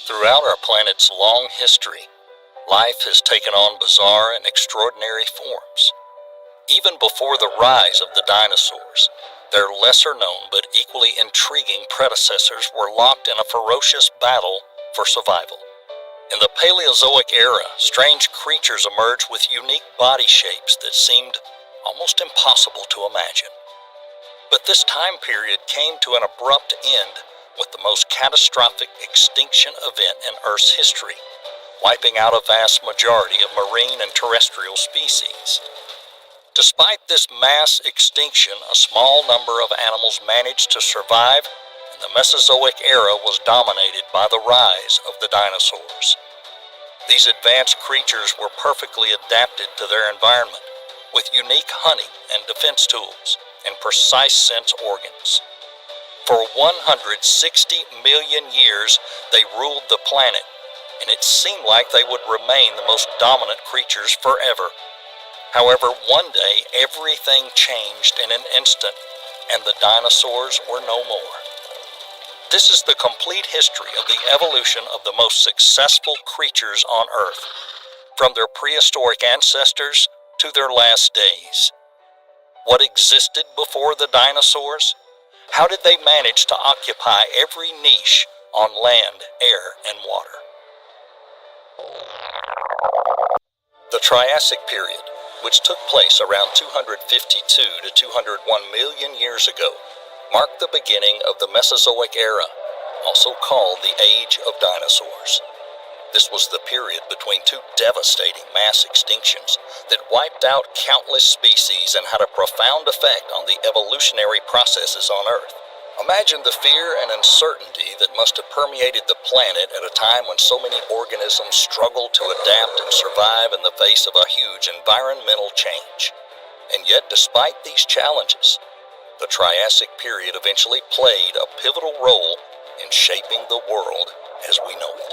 Throughout our planet's long history, life has taken on bizarre and extraordinary forms. Even before the rise of the dinosaurs, their lesser-known but equally intriguing predecessors were locked in a ferocious battle for survival. In the Paleozoic era, strange creatures emerged with unique body shapes that seemed almost impossible to imagine. But this time period came to an abrupt end with the most catastrophic extinction event in Earth's history, wiping out a vast majority of marine and terrestrial species. Despite this mass extinction, a small number of animals managed to survive, and the Mesozoic era was dominated by the rise of the dinosaurs. These advanced creatures were perfectly adapted to their environment, with unique hunting and defense tools and precise sense organs. For 160 million years, they ruled the planet, and it seemed like they would remain the most dominant creatures forever. However, one day, everything changed in an instant, and the dinosaurs were no more. This is the complete history of the evolution of the most successful creatures on Earth, from their prehistoric ancestors to their last days. What existed before the dinosaurs? How did they manage to occupy every niche on land, air, and water? The Triassic period, which took place around 252 to 201 million years ago, marked the beginning of the Mesozoic era, also called the Age of Dinosaurs. This was the period between two devastating mass extinctions that wiped out countless species and had a profound effect on the evolutionary processes on Earth. Imagine the fear and uncertainty that must have permeated the planet at a time when so many organisms struggled to adapt and survive in the face of a huge environmental change. And yet, despite these challenges, the Triassic period eventually played a pivotal role in shaping the world as we know it.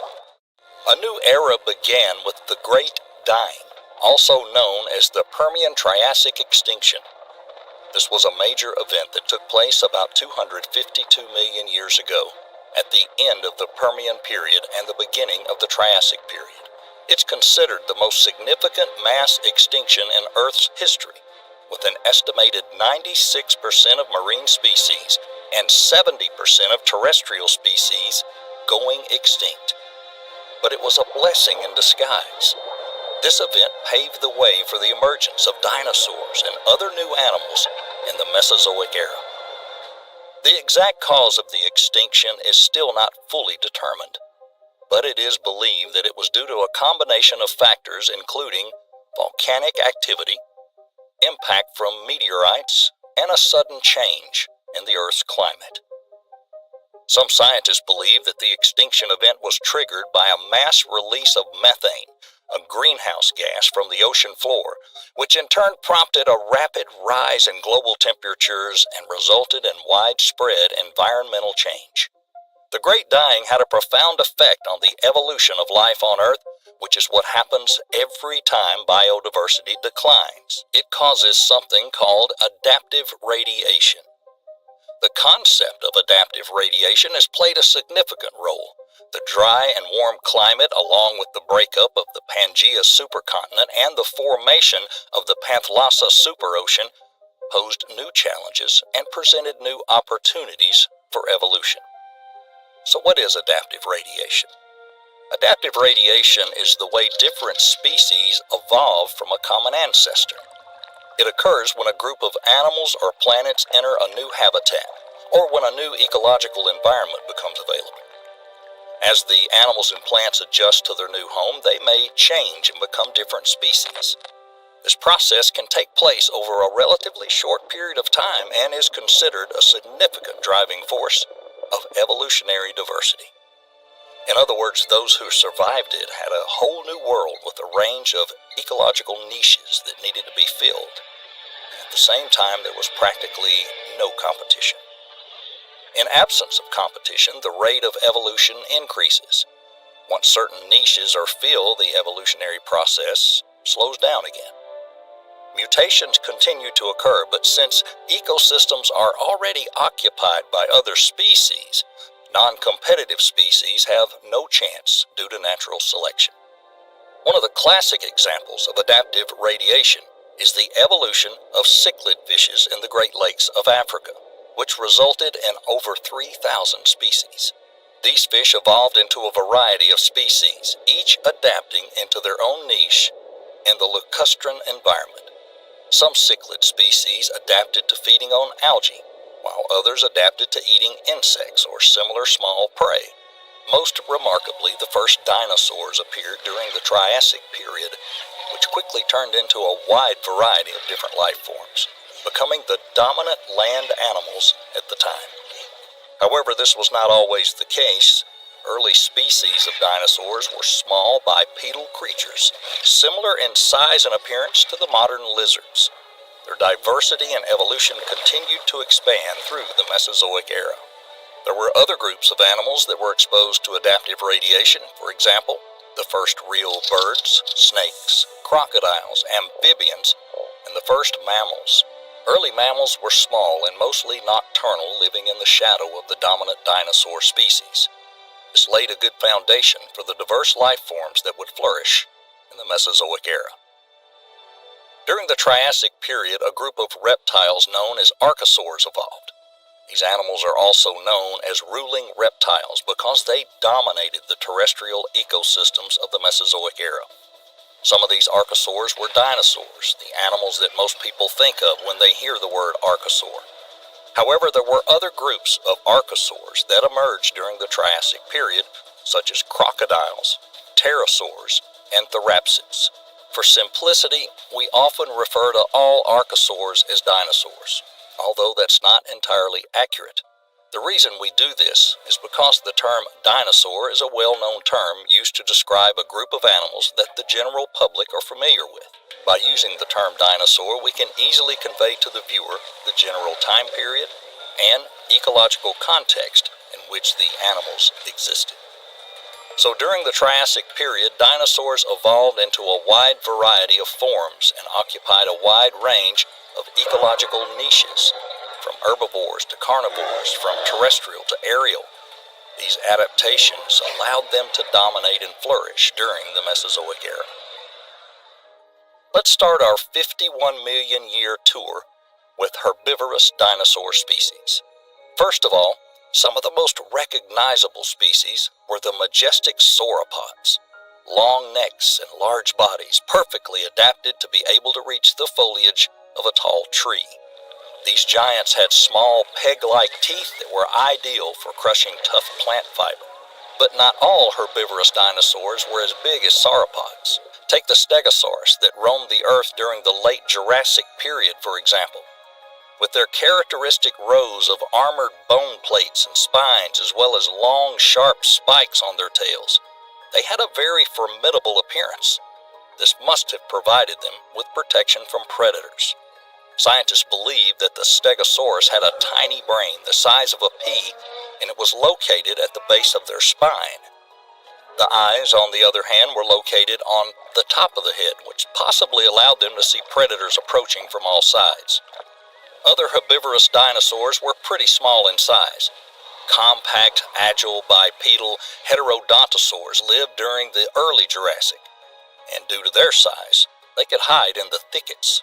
A new era began with the Great Dying, also known as the Permian-Triassic extinction. This was a major event that took place about 252 million years ago, at the end of the Permian period and the beginning of the Triassic period. It's considered the most significant mass extinction in Earth's history, with an estimated 96% of marine species and 70% of terrestrial species going extinct. But it was a blessing in disguise. This event paved the way for the emergence of dinosaurs and other new animals in the Mesozoic era. The exact cause of the extinction is still not fully determined, but it is believed that it was due to a combination of factors including volcanic activity, impact from meteorites, and a sudden change in the Earth's climate. Some scientists believe that the extinction event was triggered by a mass release of methane, a greenhouse gas from the ocean floor, which in turn prompted a rapid rise in global temperatures and resulted in widespread environmental change. The Great Dying had a profound effect on the evolution of life on Earth, which is what happens every time biodiversity declines. It causes something called adaptive radiation. The concept of adaptive radiation has played a significant role. The dry and warm climate, along with the breakup of the Pangaea supercontinent and the formation of the Panthalassa superocean, posed new challenges and presented new opportunities for evolution. So what is adaptive radiation? Adaptive radiation is the way different species evolve from a common ancestor. It occurs when a group of animals or planets enter a new habitat, or when a new ecological environment becomes available. As the animals and plants adjust to their new home, they may change and become different species. This process can take place over a relatively short period of time and is considered a significant driving force of evolutionary diversity. In other words, those who survived it had a whole new world with a range of ecological niches that needed to be filled. At the same time, there was practically no competition. In absence of competition, the rate of evolution increases. Once certain niches are filled, the evolutionary process slows down again. Mutations continue to occur, but since ecosystems are already occupied by other species, Non-competitive species have no chance due to natural selection. One of the classic examples of adaptive radiation is the evolution of cichlid fishes in the Great Lakes of Africa, which resulted in over 3,000 species. These fish evolved into a variety of species, each adapting into their own niche in the lacustrine environment. Some cichlid species adapted to feeding on algae, while others adapted to eating insects or similar small prey. Most remarkably, the first dinosaurs appeared during the Triassic period, which quickly turned into a wide variety of different life forms, becoming the dominant land animals at the time. However, this was not always the case. Early species of dinosaurs were small bipedal creatures, similar in size and appearance to the modern lizards. Their diversity and evolution continued to expand through the Mesozoic era. There were other groups of animals that were exposed to adaptive radiation. For example, the first real birds, snakes, crocodiles, amphibians, and the first mammals. Early mammals were small and mostly nocturnal, living in the shadow of the dominant dinosaur species. This laid a good foundation for the diverse life forms that would flourish in the Mesozoic era. During the Triassic period, a group of reptiles known as archosaurs evolved. These animals are also known as ruling reptiles because they dominated the terrestrial ecosystems of the Mesozoic era. Some of these archosaurs were dinosaurs, the animals that most people think of when they hear the word archosaur. However, there were other groups of archosaurs that emerged during the Triassic period, such as crocodiles, pterosaurs, and therapsids. For simplicity, we often refer to all archosaurs as dinosaurs, although that's not entirely accurate. The reason we do this is because the term dinosaur is a well-known term used to describe a group of animals that the general public are familiar with. By using the term dinosaur, we can easily convey to the viewer the general time period and ecological context in which the animals existed. So during the Triassic period, dinosaurs evolved into a wide variety of forms and occupied a wide range of ecological niches, from herbivores to carnivores, from terrestrial to aerial. These adaptations allowed them to dominate and flourish during the Mesozoic era. Let's start our 51 million year tour with herbivorous dinosaur species. First of all, some of the most recognizable species were the majestic sauropods, long necks and large bodies perfectly adapted to be able to reach the foliage of a tall tree. These giants had small peg-like teeth that were ideal for crushing tough plant fiber. But not all herbivorous dinosaurs were as big as sauropods. Take the stegosaurs that roamed the earth during the late Jurassic period, for example. With their characteristic rows of armored bone plates and spines, as well as long, sharp spikes on their tails, they had a very formidable appearance. This must have provided them with protection from predators. Scientists believe that the stegosaurus had a tiny brain the size of a pea, and it was located at the base of their spine. The eyes, on the other hand, were located on the top of the head, which possibly allowed them to see predators approaching from all sides. Other herbivorous dinosaurs were pretty small in size. Compact, agile, bipedal heterodontosaurs lived during the early Jurassic, and due to their size, they could hide in the thickets.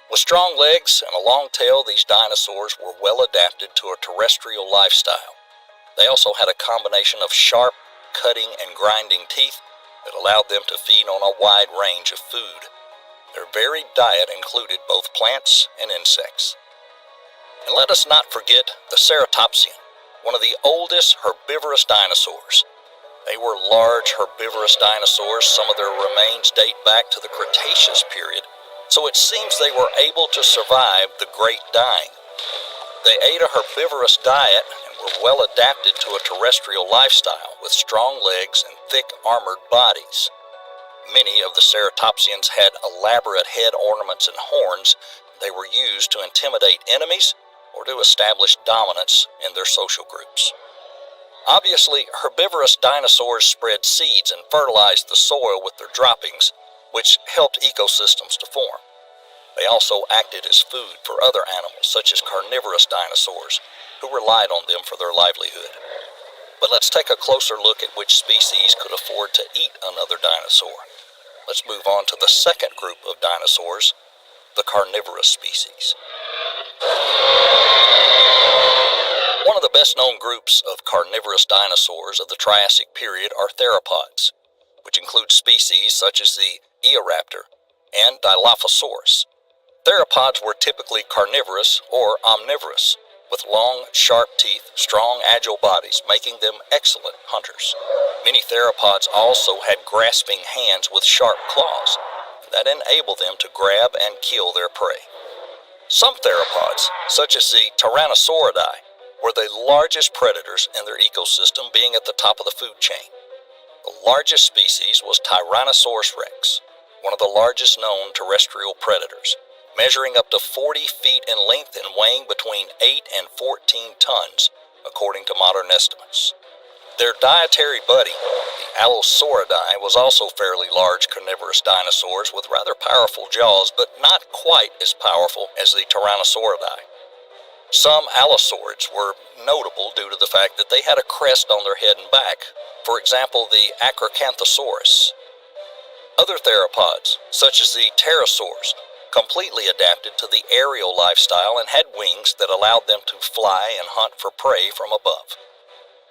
With strong legs and a long tail, these dinosaurs were well adapted to a terrestrial lifestyle. They also had a combination of sharp, cutting, and grinding teeth that allowed them to feed on a wide range of food. Their varied diet included both plants and insects. And let us not forget the ceratopsian, one of the oldest herbivorous dinosaurs. They were large herbivorous dinosaurs. Some of their remains date back to the Cretaceous period, so it seems they were able to survive the Great Dying. They ate a herbivorous diet and were well adapted to a terrestrial lifestyle with strong legs and thick armored bodies. Many of the ceratopsians had elaborate head ornaments and horns. They were used to intimidate enemies or to establish dominance in their social groups. Obviously, herbivorous dinosaurs spread seeds and fertilized the soil with their droppings, which helped ecosystems to form. They also acted as food for other animals, such as carnivorous dinosaurs, who relied on them for their livelihood. But let's take a closer look at which species could afford to eat another dinosaur. Let's move on to the second group of dinosaurs, the carnivorous species. One of the best-known groups of carnivorous dinosaurs of the Triassic period are theropods, which include species such as the Eoraptor and Dilophosaurus. Theropods were typically carnivorous or omnivorous, with long, sharp teeth, strong, agile bodies, making them excellent hunters. Many theropods also had grasping hands with sharp claws that enabled them to grab and kill their prey. Some theropods, such as the Tyrannosauridae, were the largest predators in their ecosystem, being at the top of the food chain. The largest species was Tyrannosaurus rex, one of the largest known terrestrial predators, measuring up to 40 feet in length and weighing between 8 and 14 tons, according to modern estimates. Their dietary buddy, the Allosauridae, was also fairly large carnivorous dinosaurs with rather powerful jaws, but not quite as powerful as the Tyrannosauridae. Some allosaurids were notable due to the fact that they had a crest on their head and back, for example the Acrocanthosaurus. Other theropods, such as the pterosaurs, completely adapted to the aerial lifestyle and had wings that allowed them to fly and hunt for prey from above.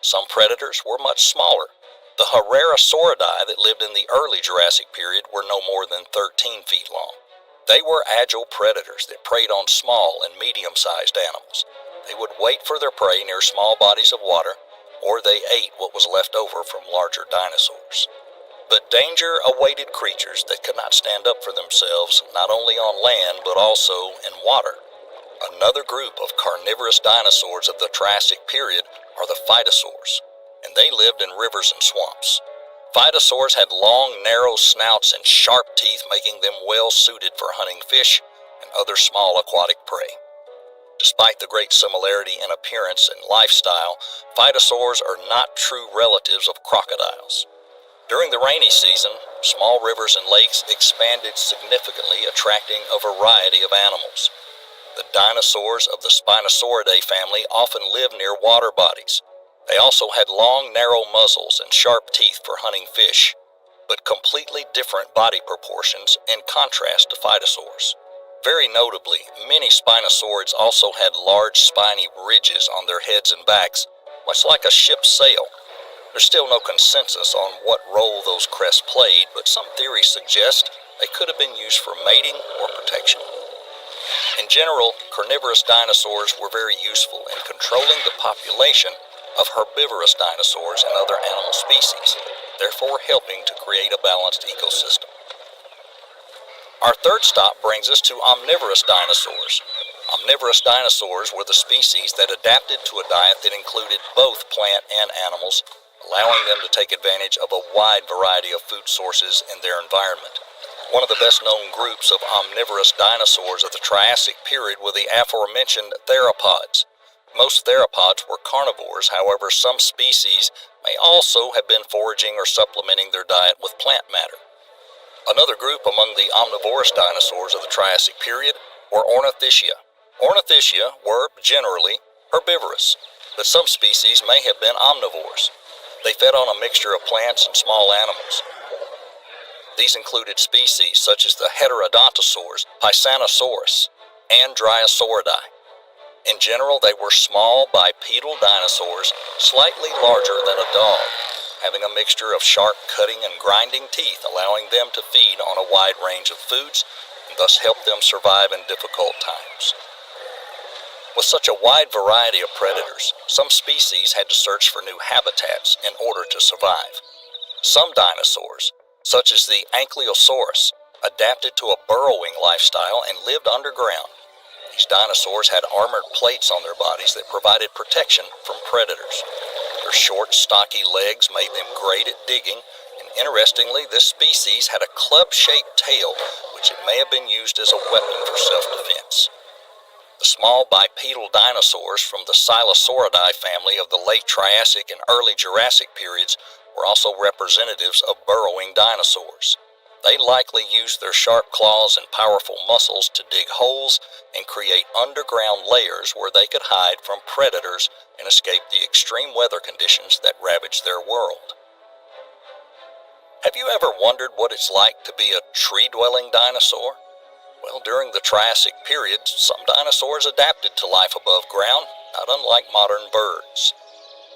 Some predators were much smaller. The Herrerasauridae that lived in the early Jurassic period were no more than 13 feet long. They were agile predators that preyed on small and medium-sized animals. They would wait for their prey near small bodies of water, or they ate what was left over from larger dinosaurs. But danger awaited creatures that could not stand up for themselves, not only on land but also in water. Another group of carnivorous dinosaurs of the Triassic period are the phytosaurs, and they lived in rivers and swamps. Phytosaurs had long, narrow snouts and sharp teeth, making them well suited for hunting fish and other small aquatic prey. Despite the great similarity in appearance and lifestyle, phytosaurs are not true relatives of crocodiles. During the rainy season, small rivers and lakes expanded significantly, attracting a variety of animals. The dinosaurs of the Spinosauridae family often lived near water bodies. They also had long, narrow muzzles and sharp teeth for hunting fish, but completely different body proportions in contrast to phytosaurs. Very notably, many Spinosaurids also had large spiny ridges on their heads and backs, much like a ship's sail. There's still no consensus on what role those crests played, but some theories suggest they could have been used for mating or protection. In general, carnivorous dinosaurs were very useful in controlling the population of herbivorous dinosaurs and other animal species, therefore helping to create a balanced ecosystem. Our third stop brings us to omnivorous dinosaurs. Omnivorous dinosaurs were the species that adapted to a diet that included both plant and animals, allowing them to take advantage of a wide variety of food sources in their environment. One of the best-known groups of omnivorous dinosaurs of the Triassic period were the aforementioned theropods. Most theropods were carnivores, however, some species may also have been foraging or supplementing their diet with plant matter. Another group among the omnivorous dinosaurs of the Triassic period were Ornithischia. Ornithischia were generally herbivorous, but some species may have been omnivores. They fed on a mixture of plants and small animals. These included species such as the Heterodontosaurs, Pisanosaurus, and Dryosauridae. In general, they were small bipedal dinosaurs, slightly larger than a dog, having a mixture of sharp cutting and grinding teeth, allowing them to feed on a wide range of foods and thus help them survive in difficult times. With such a wide variety of predators, some species had to search for new habitats in order to survive. Some dinosaurs, such as the Ankylosaurus, adapted to a burrowing lifestyle and lived underground. These dinosaurs had armored plates on their bodies that provided protection from predators. Their short, stocky legs made them great at digging, and interestingly, this species had a club-shaped tail, which it may have been used as a weapon for self-defense. The small bipedal dinosaurs from the Silosauridae family of the late Triassic and early Jurassic periods were also representatives of burrowing dinosaurs. They likely used their sharp claws and powerful muscles to dig holes and create underground layers where they could hide from predators and escape the extreme weather conditions that ravaged their world. Have you ever wondered what it's like to be a tree-dwelling dinosaur? Well, during the Triassic period, some dinosaurs adapted to life above ground, not unlike modern birds.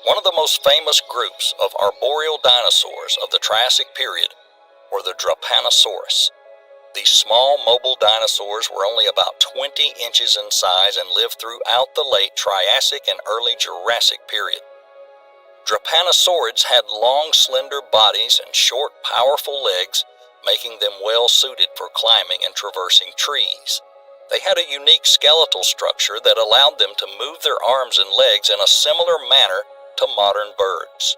One of the most famous groups of arboreal dinosaurs of the Triassic period were the Drepanosaurus. These small, mobile dinosaurs were only about 20 inches in size and lived throughout the late Triassic and early Jurassic period. Drepanosaurids had long, slender bodies and short, powerful legs, making them well suited for climbing and traversing trees. They had a unique skeletal structure that allowed them to move their arms and legs in a similar manner to modern birds.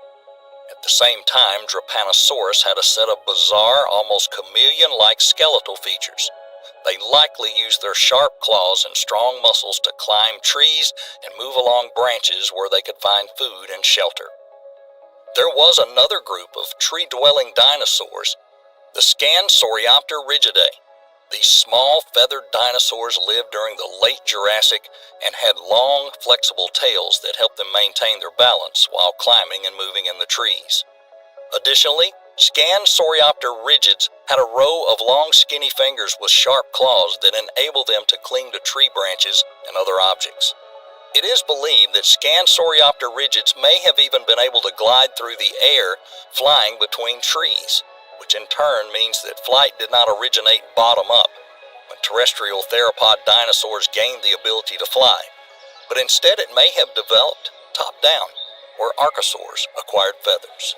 At the same time, Drepanosaurus had a set of bizarre, almost chameleon-like skeletal features. They likely used their sharp claws and strong muscles to climb trees and move along branches where they could find food and shelter. There was another group of tree-dwelling dinosaurs, the Scansoriopterigidae. These small, feathered dinosaurs lived during the late Jurassic and had long, flexible tails that helped them maintain their balance while climbing and moving in the trees. Additionally, Scansoriopterigids had a row of long, skinny fingers with sharp claws that enabled them to cling to tree branches and other objects. It is believed that Scansoriopterigids may have even been able to glide through the air, flying between trees, which in turn means that flight did not originate bottom up, when terrestrial theropod dinosaurs gained the ability to fly, but instead it may have developed top down, where archosaurs acquired feathers.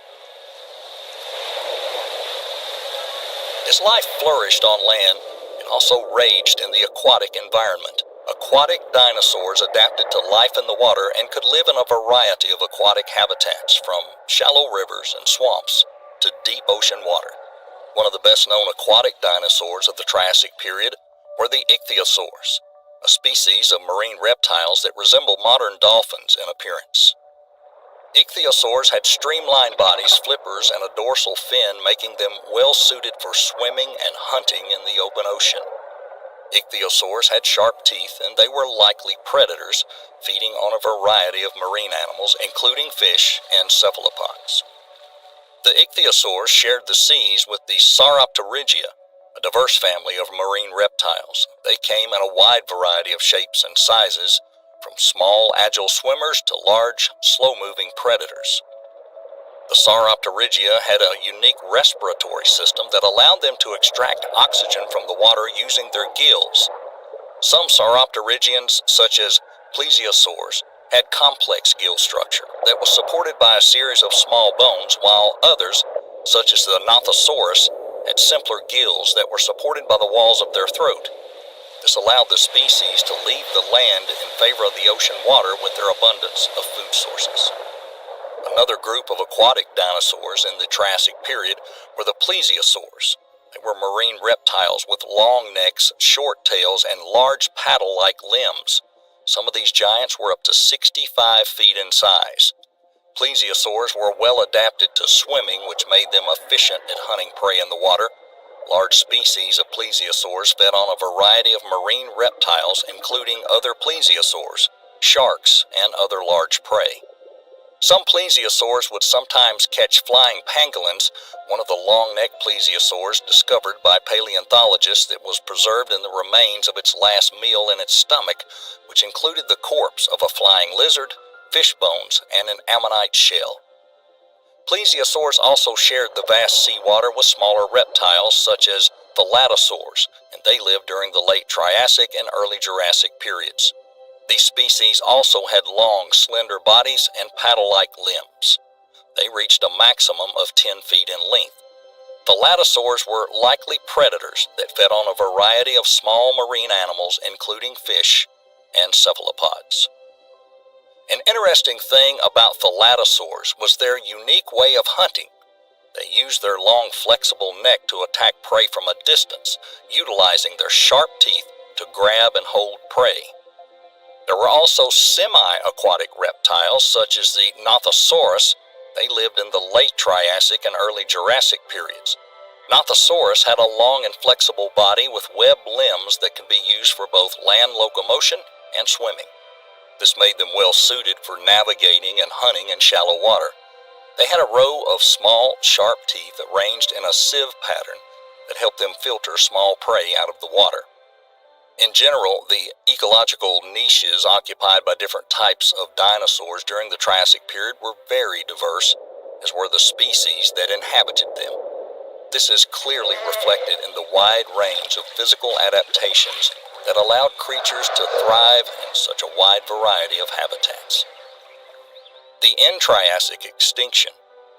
As life flourished on land, it also raged in the aquatic environment. Aquatic dinosaurs adapted to life in the water and could live in a variety of aquatic habitats, from shallow rivers and swamps to deep ocean water. One of the best-known aquatic dinosaurs of the Triassic period were the Ichthyosaurs, a species of marine reptiles that resemble modern dolphins in appearance. Ichthyosaurs had streamlined bodies, flippers, and a dorsal fin, making them well-suited for swimming and hunting in the open ocean. Ichthyosaurs had sharp teeth, and they were likely predators, feeding on a variety of marine animals, including fish and cephalopods. The Ichthyosaurs shared the seas with the Sauropterygia, a diverse family of marine reptiles. They came in a wide variety of shapes and sizes, from small, agile swimmers to large, slow-moving predators. The Sauropterygia had a unique respiratory system that allowed them to extract oxygen from the water using their gills. Some Sauropterygians, such as plesiosaurs, had complex gill structure that was supported by a series of small bones, while others, such as the Nothosaurus, had simpler gills that were supported by the walls of their throat. This allowed the species to leave the land in favor of the ocean water with their abundance of food sources. Another group of aquatic dinosaurs in the Triassic period were the plesiosaurs. They were marine reptiles with long necks, short tails, and large paddle-like limbs. Some of these giants were up to 65 feet in size. Plesiosaurs were well adapted to swimming, which made them efficient at hunting prey in the water. Large species of plesiosaurs fed on a variety of marine reptiles, including other plesiosaurs, sharks, and other large prey. Some plesiosaurs would sometimes catch flying pangolins, one of the long-necked plesiosaurs discovered by paleontologists that was preserved in the remains of its last meal in its stomach, which included the corpse of a flying lizard, fish bones, and an ammonite shell. Plesiosaurs also shared the vast seawater with smaller reptiles such as thalattosaurs, and they lived during the late Triassic and early Jurassic periods. These species also had long, slender bodies and paddle-like limbs. They reached a maximum of 10 feet in length. Thalattosaurs were likely predators that fed on a variety of small marine animals, including fish and cephalopods. An interesting thing about thalattosaurs was their unique way of hunting. They used their long, flexible neck to attack prey from a distance, utilizing their sharp teeth to grab and hold prey. There were also semi-aquatic reptiles, such as the Nothosaurus. They lived in the late Triassic and early Jurassic periods. Nothosaurus had a long and flexible body with webbed limbs that could be used for both land locomotion and swimming. This made them well suited for navigating and hunting in shallow water. They had a row of small, sharp teeth arranged in a sieve pattern that helped them filter small prey out of the water. In general, the ecological niches occupied by different types of dinosaurs during the Triassic period were very diverse, as were the species that inhabited them. This is clearly reflected in the wide range of physical adaptations that allowed creatures to thrive in such a wide variety of habitats. The end-Triassic extinction,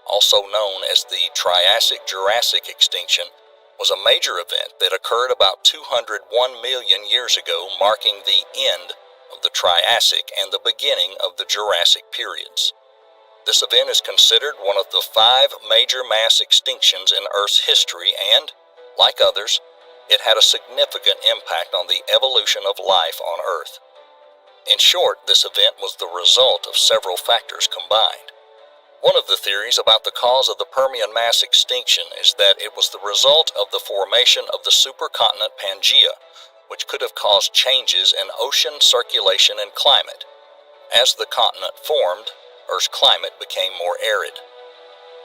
also known as the Triassic-Jurassic extinction, was a major event that occurred about 201 million years ago, marking the end of the Triassic and the beginning of the Jurassic periods. This event is considered one of the 5 major mass extinctions in Earth's history and, like others, it had a significant impact on the evolution of life on Earth. In short, this event was the result of several factors combined. One of the theories about the cause of the Permian mass extinction is that it was the result of the formation of the supercontinent Pangaea, which could have caused changes in ocean circulation and climate. As the continent formed, Earth's climate became more arid.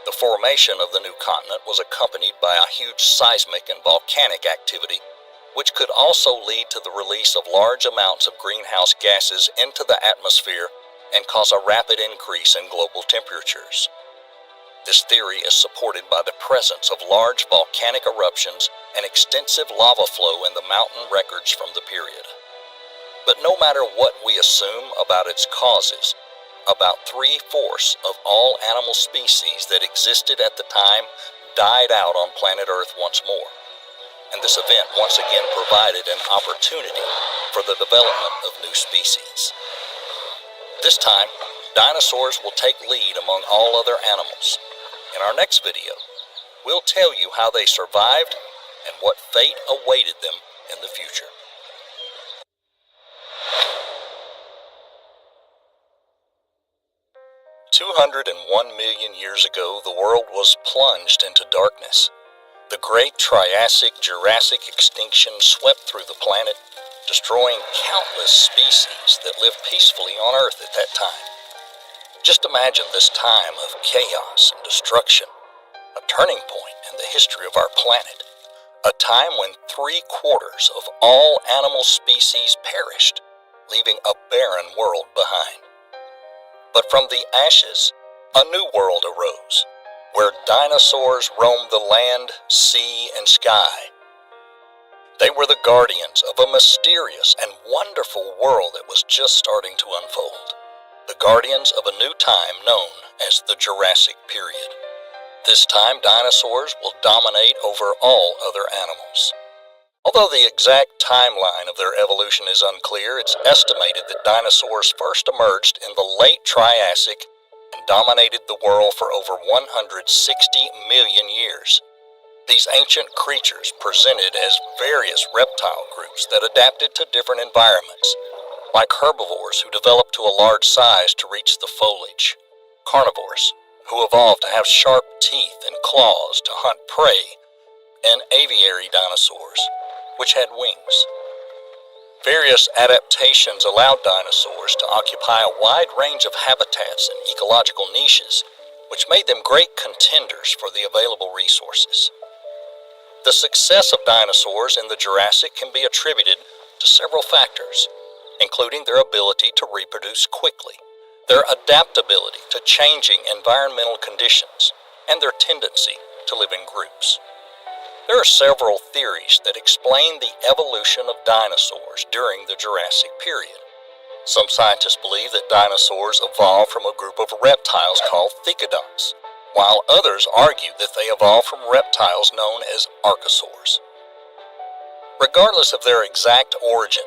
The formation of the new continent was accompanied by a huge seismic and volcanic activity, which could also lead to the release of large amounts of greenhouse gases into the atmosphere and cause a rapid increase in global temperatures. This theory is supported by the presence of large volcanic eruptions and extensive lava flow in the mountain records from the period. But no matter what we assume about its causes, about 3/4 of all animal species that existed at the time died out on planet Earth once more. And this event once again provided an opportunity for the development of new species. This time, dinosaurs will take lead among all other animals. In our next video, we'll tell you how they survived and what fate awaited them in the future. 201 million years ago, the world was plunged into darkness. The great Triassic-Jurassic extinction swept through the planet, destroying countless species that lived peacefully on Earth at that time. Just imagine this time of chaos and destruction, a turning point in the history of our planet, a time when 3/4 of all animal species perished, leaving a barren world behind. But from the ashes, a new world arose, where dinosaurs roamed the land, sea, and sky. They were the guardians of a mysterious and wonderful world that was just starting to unfold, the guardians of a new time known as the Jurassic period. This time, dinosaurs will dominate over all other animals. Although the exact timeline of their evolution is unclear, it's estimated that dinosaurs first emerged in the late Triassic and dominated the world for over 160 million years. These ancient creatures presented as various reptile groups that adapted to different environments, like herbivores who developed to a large size to reach the foliage, carnivores who evolved to have sharp teeth and claws to hunt prey, and aviary dinosaurs, which had wings. Various adaptations allowed dinosaurs to occupy a wide range of habitats and ecological niches, which made them great contenders for the available resources. The success of dinosaurs in the Jurassic can be attributed to several factors, including their ability to reproduce quickly, their adaptability to changing environmental conditions, and their tendency to live in groups. There are several theories that explain the evolution of dinosaurs during the Jurassic period. Some scientists believe that dinosaurs evolved from a group of reptiles called thecodonts, while others argue that they evolved from reptiles known as archosaurs. Regardless of their exact origin,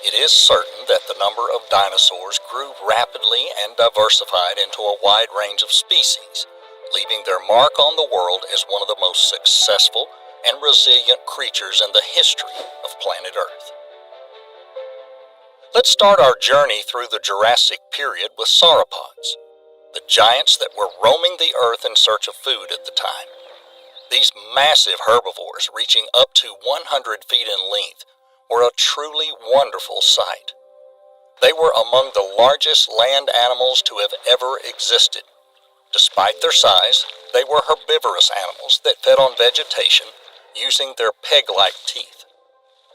it is certain that the number of dinosaurs grew rapidly and diversified into a wide range of species, leaving their mark on the world as one of the most successful and resilient creatures in the history of planet Earth. Let's start our journey through the Jurassic period with sauropods, the giants that were roaming the Earth in search of food at the time. These massive herbivores, reaching up to 100 feet in length, were a truly wonderful sight. They were among the largest land animals to have ever existed. Despite their size, they were herbivorous animals that fed on vegetation using their peg-like teeth.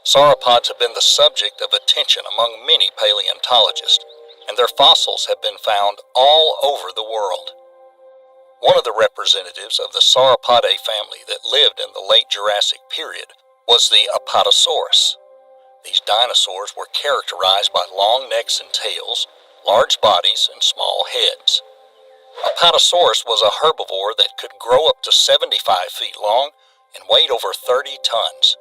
Sauropods have been the subject of attention among many paleontologists, and their fossils have been found all over the world. One of the representatives of the Sauropodae family that lived in the late Jurassic period was the Apatosaurus. These dinosaurs were characterized by long necks and tails, large bodies, and small heads. Apatosaurus was a herbivore that could grow up to 75 feet long and weighed over 30 tons.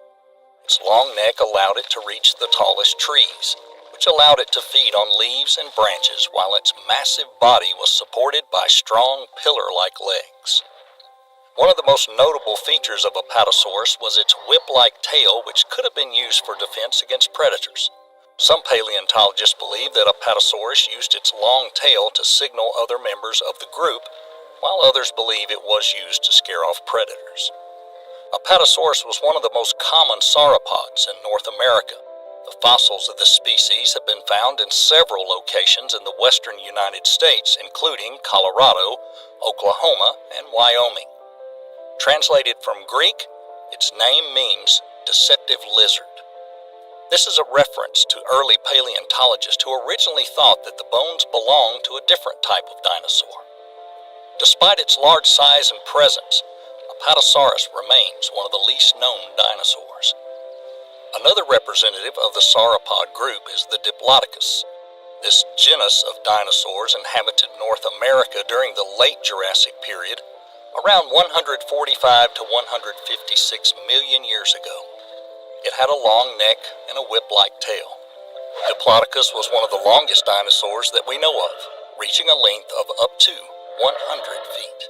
Its long neck allowed it to reach the tallest trees, which allowed it to feed on leaves and branches while its massive body was supported by strong pillar-like legs. One of the most notable features of Apatosaurus was its whip-like tail, which could have been used for defense against predators. Some paleontologists believe that Apatosaurus used its long tail to signal other members of the group, while others believe it was used to scare off predators. Apatosaurus was one of the most common sauropods in North America. The fossils of this species have been found in several locations in the western United States, including Colorado, Oklahoma, and Wyoming. Translated from Greek, its name means deceptive lizard. This is a reference to early paleontologists who originally thought that the bones belonged to a different type of dinosaur. Despite its large size and presence, Apatosaurus remains one of the least known dinosaurs. Another representative of the sauropod group is the Diplodocus. This genus of dinosaurs inhabited North America during the late Jurassic period, around 145 to 156 million years ago. It had a long neck and a whip-like tail. Diplodocus was one of the longest dinosaurs that we know of, reaching a length of up to 100 feet.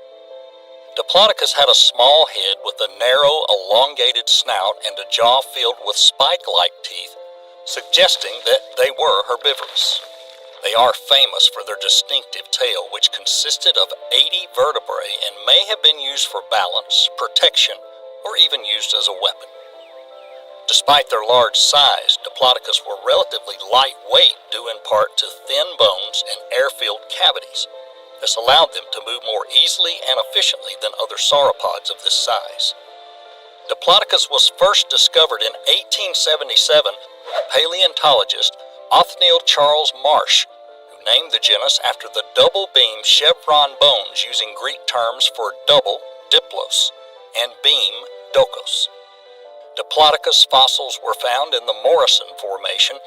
Diplodocus had a small head with a narrow, elongated snout and a jaw filled with spike-like teeth, suggesting that they were herbivorous. They are famous for their distinctive tail, which consisted of 80 vertebrae and may have been used for balance, protection, or even used as a weapon. Despite their large size, Diplodocus were relatively lightweight due in part to thin bones and air-filled cavities. This allowed them to move more easily and efficiently than other sauropods of this size. Diplodocus was first discovered in 1877 by paleontologist Othniel Charles Marsh, who named the genus after the double-beam chevron bones using Greek terms for double, diplos, and beam, dokos. Diplodocus fossils were found in the Morrison Formation.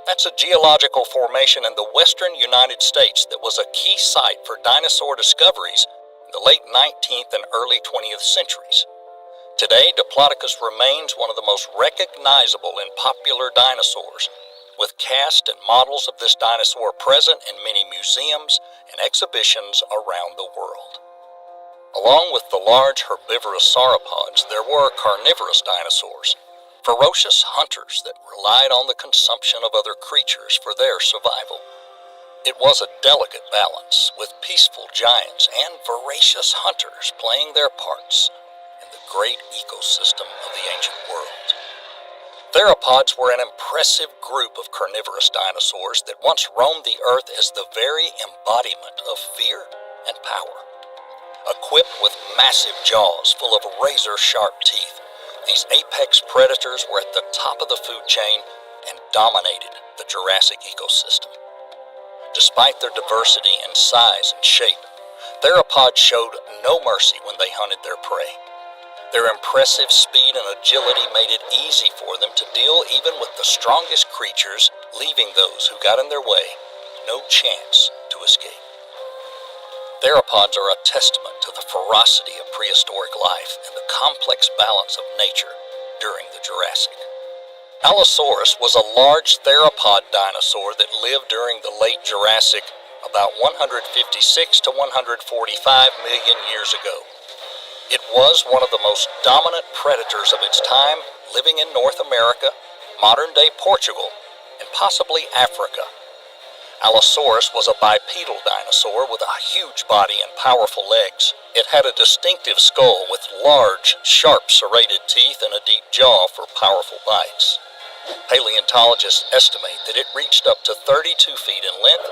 That's a geological formation in the western United States that was a key site for dinosaur discoveries in the late 19th and early 20th centuries. Today, Diplodocus remains one of the most recognizable and popular dinosaurs, with casts and models of this dinosaur present in many museums and exhibitions around the world. Along with the large herbivorous sauropods, there were carnivorous dinosaurs, ferocious hunters that relied on the consumption of other creatures for their survival. It was a delicate balance, with peaceful giants and voracious hunters playing their parts in the great ecosystem of the ancient world. Theropods were an impressive group of carnivorous dinosaurs that once roamed the earth as the very embodiment of fear and power. Equipped with massive jaws full of razor-sharp teeth, these apex predators were at the top of the food chain and dominated the Jurassic ecosystem. Despite their diversity in size and shape, theropods showed no mercy when they hunted their prey. Their impressive speed and agility made it easy for them to deal even with the strongest creatures, leaving those who got in their way no chance to escape. Theropods are a testament to the ferocity of prehistoric life and the complex balance of nature during the Jurassic. Allosaurus was a large theropod dinosaur that lived during the late Jurassic, about 156 to 145 million years ago. It was one of the most dominant predators of its time, living in North America, modern-day Portugal, and possibly Africa. Allosaurus was a bipedal dinosaur with a huge body and powerful legs. It had a distinctive skull with large, sharp serrated teeth and a deep jaw for powerful bites. Paleontologists estimate that it reached up to 32 feet in length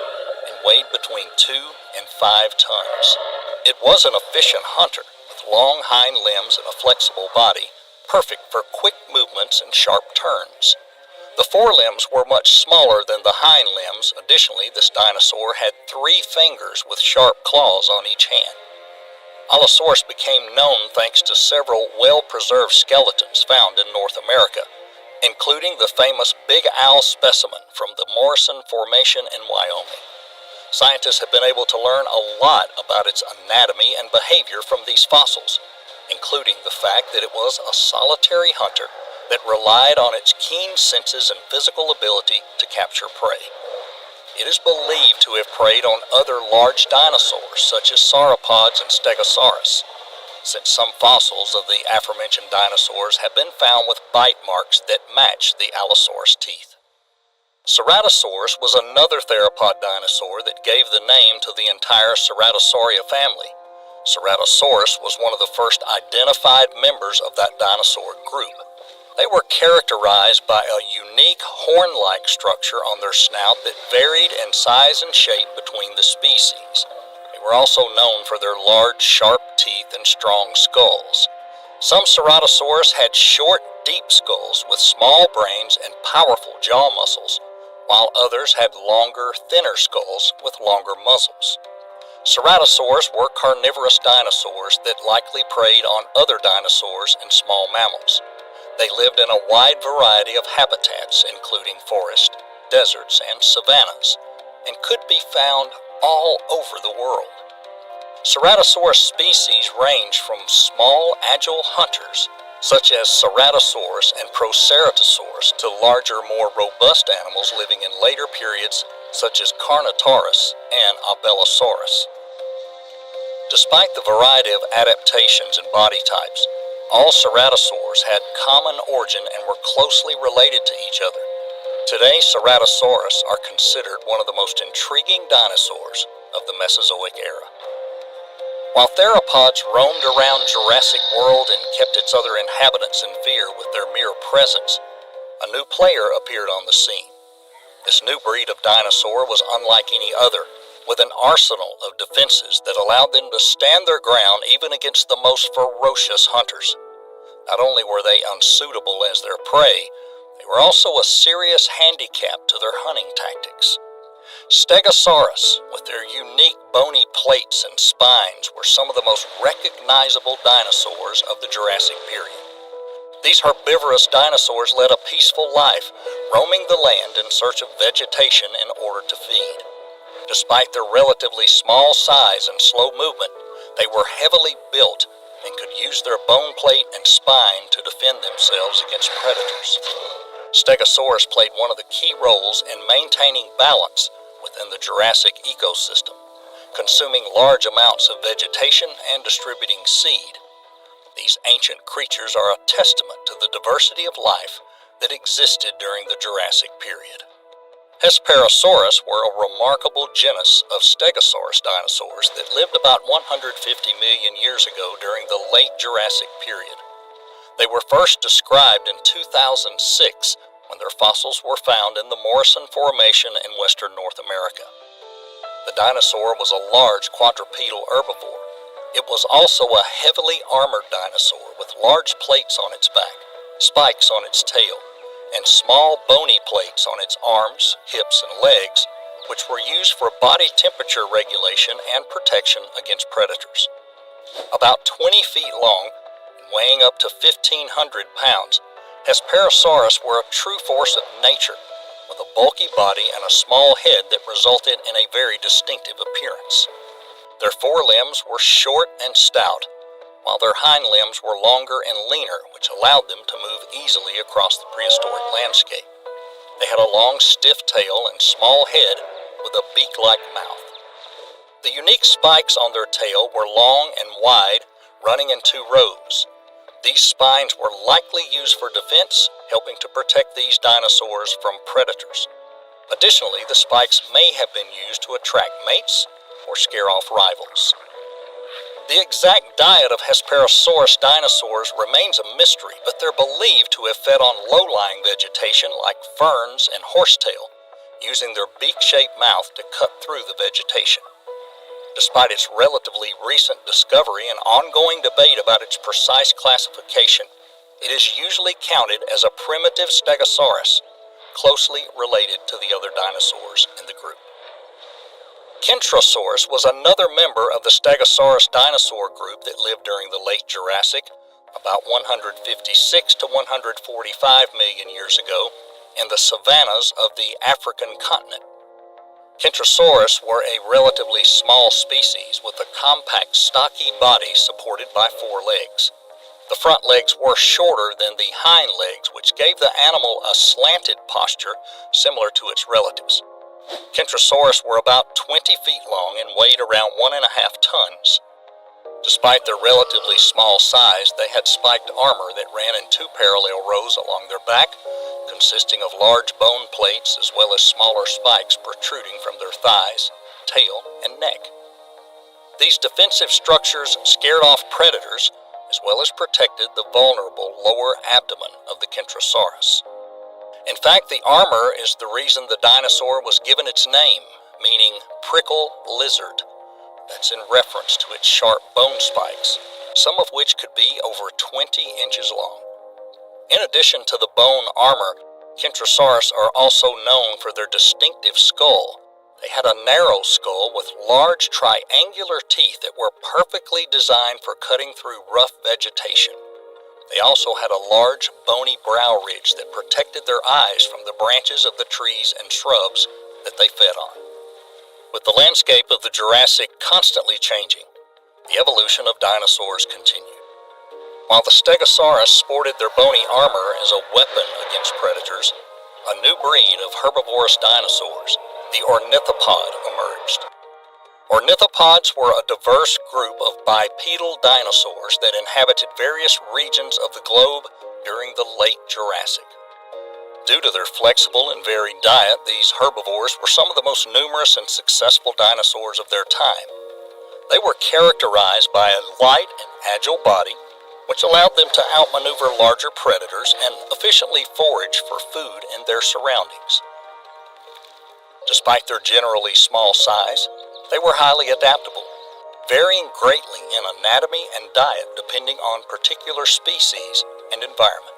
and weighed between 2 and 5 tons. It was an efficient hunter with long hind limbs and a flexible body, perfect for quick movements and sharp turns. The forelimbs were much smaller than the hind limbs. Additionally, this dinosaur had 3 fingers with sharp claws on each hand. Allosaurus became known thanks to several well-preserved skeletons found in North America, including the famous Big Owl specimen from the Morrison Formation in Wyoming. Scientists have been able to learn a lot about its anatomy and behavior from these fossils, including the fact that it was a solitary hunter that relied on its keen senses and physical ability to capture prey. It is believed to have preyed on other large dinosaurs such as sauropods and stegosaurus, since some fossils of the aforementioned dinosaurs have been found with bite marks that match the Allosaurus teeth. Ceratosaurus was another theropod dinosaur that gave the name to the entire Ceratosauria family. Ceratosaurus was one of the first identified members of that dinosaur group. They were characterized by a unique horn-like structure on their snout that varied in size and shape between the species. They were also known for their large, sharp teeth and strong skulls. Some Ceratosaurus had short, deep skulls with small brains and powerful jaw muscles, while others had longer, thinner skulls with longer muzzles. Ceratosaurs were carnivorous dinosaurs that likely preyed on other dinosaurs and small mammals. They lived in a wide variety of habitats, including forest, deserts, and savannas, and could be found all over the world. Ceratosaurus species range from small, agile hunters, such as Ceratosaurus and Proceratosaurus, to larger, more robust animals living in later periods, such as Carnotaurus and Abelisaurus. Despite the variety of adaptations and body types, all ceratosaurs had common origin and were closely related to each other. Today, Ceratosaurus are considered one of the most intriguing dinosaurs of the Mesozoic era. While theropods roamed around Jurassic World and kept its other inhabitants in fear with their mere presence, a new player appeared on the scene. This new breed of dinosaur was unlike any other, with an arsenal of defenses that allowed them to stand their ground even against the most ferocious hunters. Not only were they unsuitable as their prey, they were also a serious handicap to their hunting tactics. Stegosaurus, with their unique bony plates and spines, were some of the most recognizable dinosaurs of the Jurassic period. These herbivorous dinosaurs led a peaceful life, roaming the land in search of vegetation in order to feed. Despite their relatively small size and slow movement, they were heavily built and could use their bone plate and spine to defend themselves against predators. Stegosaurus played one of the key roles in maintaining balance within the Jurassic ecosystem, consuming large amounts of vegetation and distributing seed. These ancient creatures are a testament to the diversity of life that existed during the Jurassic period. Hesperosaurus were a remarkable genus of Stegosaurus dinosaurs that lived about 150 million years ago during the late Jurassic period. They were first described in 2006 when their fossils were found in the Morrison Formation in western North America. The dinosaur was a large quadrupedal herbivore. It was also a heavily armored dinosaur with large plates on its back, spikes on its tail, and small bony plates on its arms, hips, and legs, which were used for body temperature regulation and protection against predators. About 20 feet long and weighing up to 1,500 pounds, Hesperosaurus were a true force of nature, with a bulky body and a small head that resulted in a very distinctive appearance. Their forelimbs were short and stout, while their hind limbs were longer and leaner, which allowed them to move easily across the prehistoric landscape. They had a long, stiff tail and small head with a beak-like mouth. The unique spikes on their tail were long and wide, running in 2 rows. These spines were likely used for defense, helping to protect these dinosaurs from predators. Additionally, the spikes may have been used to attract mates or scare off rivals. The exact diet of Hesperosaurus dinosaurs remains a mystery, but they're believed to have fed on low-lying vegetation like ferns and horsetail, using their beak-shaped mouth to cut through the vegetation. Despite its relatively recent discovery and ongoing debate about its precise classification, it is usually counted as a primitive Stegosaurus, closely related to the other dinosaurs in the group. Kentrosaurus was another member of the Stegosaurus dinosaur group that lived during the late Jurassic, about 156 to 145 million years ago, in the savannas of the African continent. Kentrosaurus were a relatively small species with a compact, stocky body supported by 4 legs. The front legs were shorter than the hind legs, which gave the animal a slanted posture similar to its relatives. Kentrosaurus were about 20 feet long and weighed around 1.5 tons. Despite their relatively small size, they had spiked armor that ran in 2 parallel rows along their back, consisting of large bone plates as well as smaller spikes protruding from their thighs, tail, and neck. These defensive structures scared off predators as well as protected the vulnerable lower abdomen of the Kentrosaurus. In fact, the armor is the reason the dinosaur was given its name, meaning prickle lizard. That's in reference to its sharp bone spikes, some of which could be over 20 inches long. In addition to the bone armor, Kentrosaurus are also known for their distinctive skull. They had a narrow skull with large triangular teeth that were perfectly designed for cutting through rough vegetation. They also had a large, bony brow ridge that protected their eyes from the branches of the trees and shrubs that they fed on. With the landscape of the Jurassic constantly changing, the evolution of dinosaurs continued. While the Stegosaurus sported their bony armor as a weapon against predators, a new breed of herbivorous dinosaurs, the ornithopod, emerged. Ornithopods were a diverse group of bipedal dinosaurs that inhabited various regions of the globe during the late Jurassic. Due to their flexible and varied diet, these herbivores were some of the most numerous and successful dinosaurs of their time. They were characterized by a light and agile body, which allowed them to outmaneuver larger predators and efficiently forage for food in their surroundings. Despite their generally small size, they were highly adaptable, varying greatly in anatomy and diet depending on particular species and environment.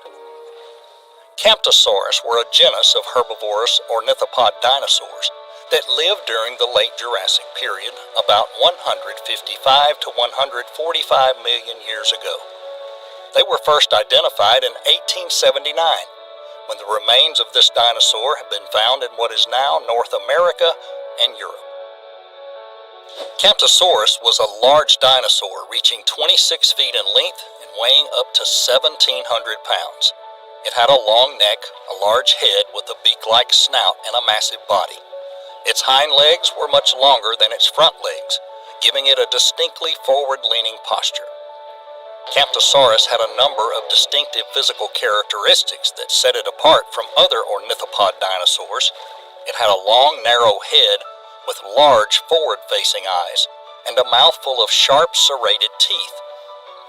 Camptosaurus were a genus of herbivorous ornithopod dinosaurs that lived during the late Jurassic period, about 155 to 145 million years ago. They were first identified in 1879, when the remains of this dinosaur have been found in what is now North America and Europe. Camptosaurus was a large dinosaur reaching 26 feet in length and weighing up to 1,700 pounds. It had a long neck, a large head with a beak-like snout, and a massive body. Its hind legs were much longer than its front legs, giving it a distinctly forward-leaning posture. Camptosaurus had a number of distinctive physical characteristics that set it apart from other ornithopod dinosaurs. It had a long, narrow head with large forward-facing eyes and a mouthful of sharp, serrated teeth.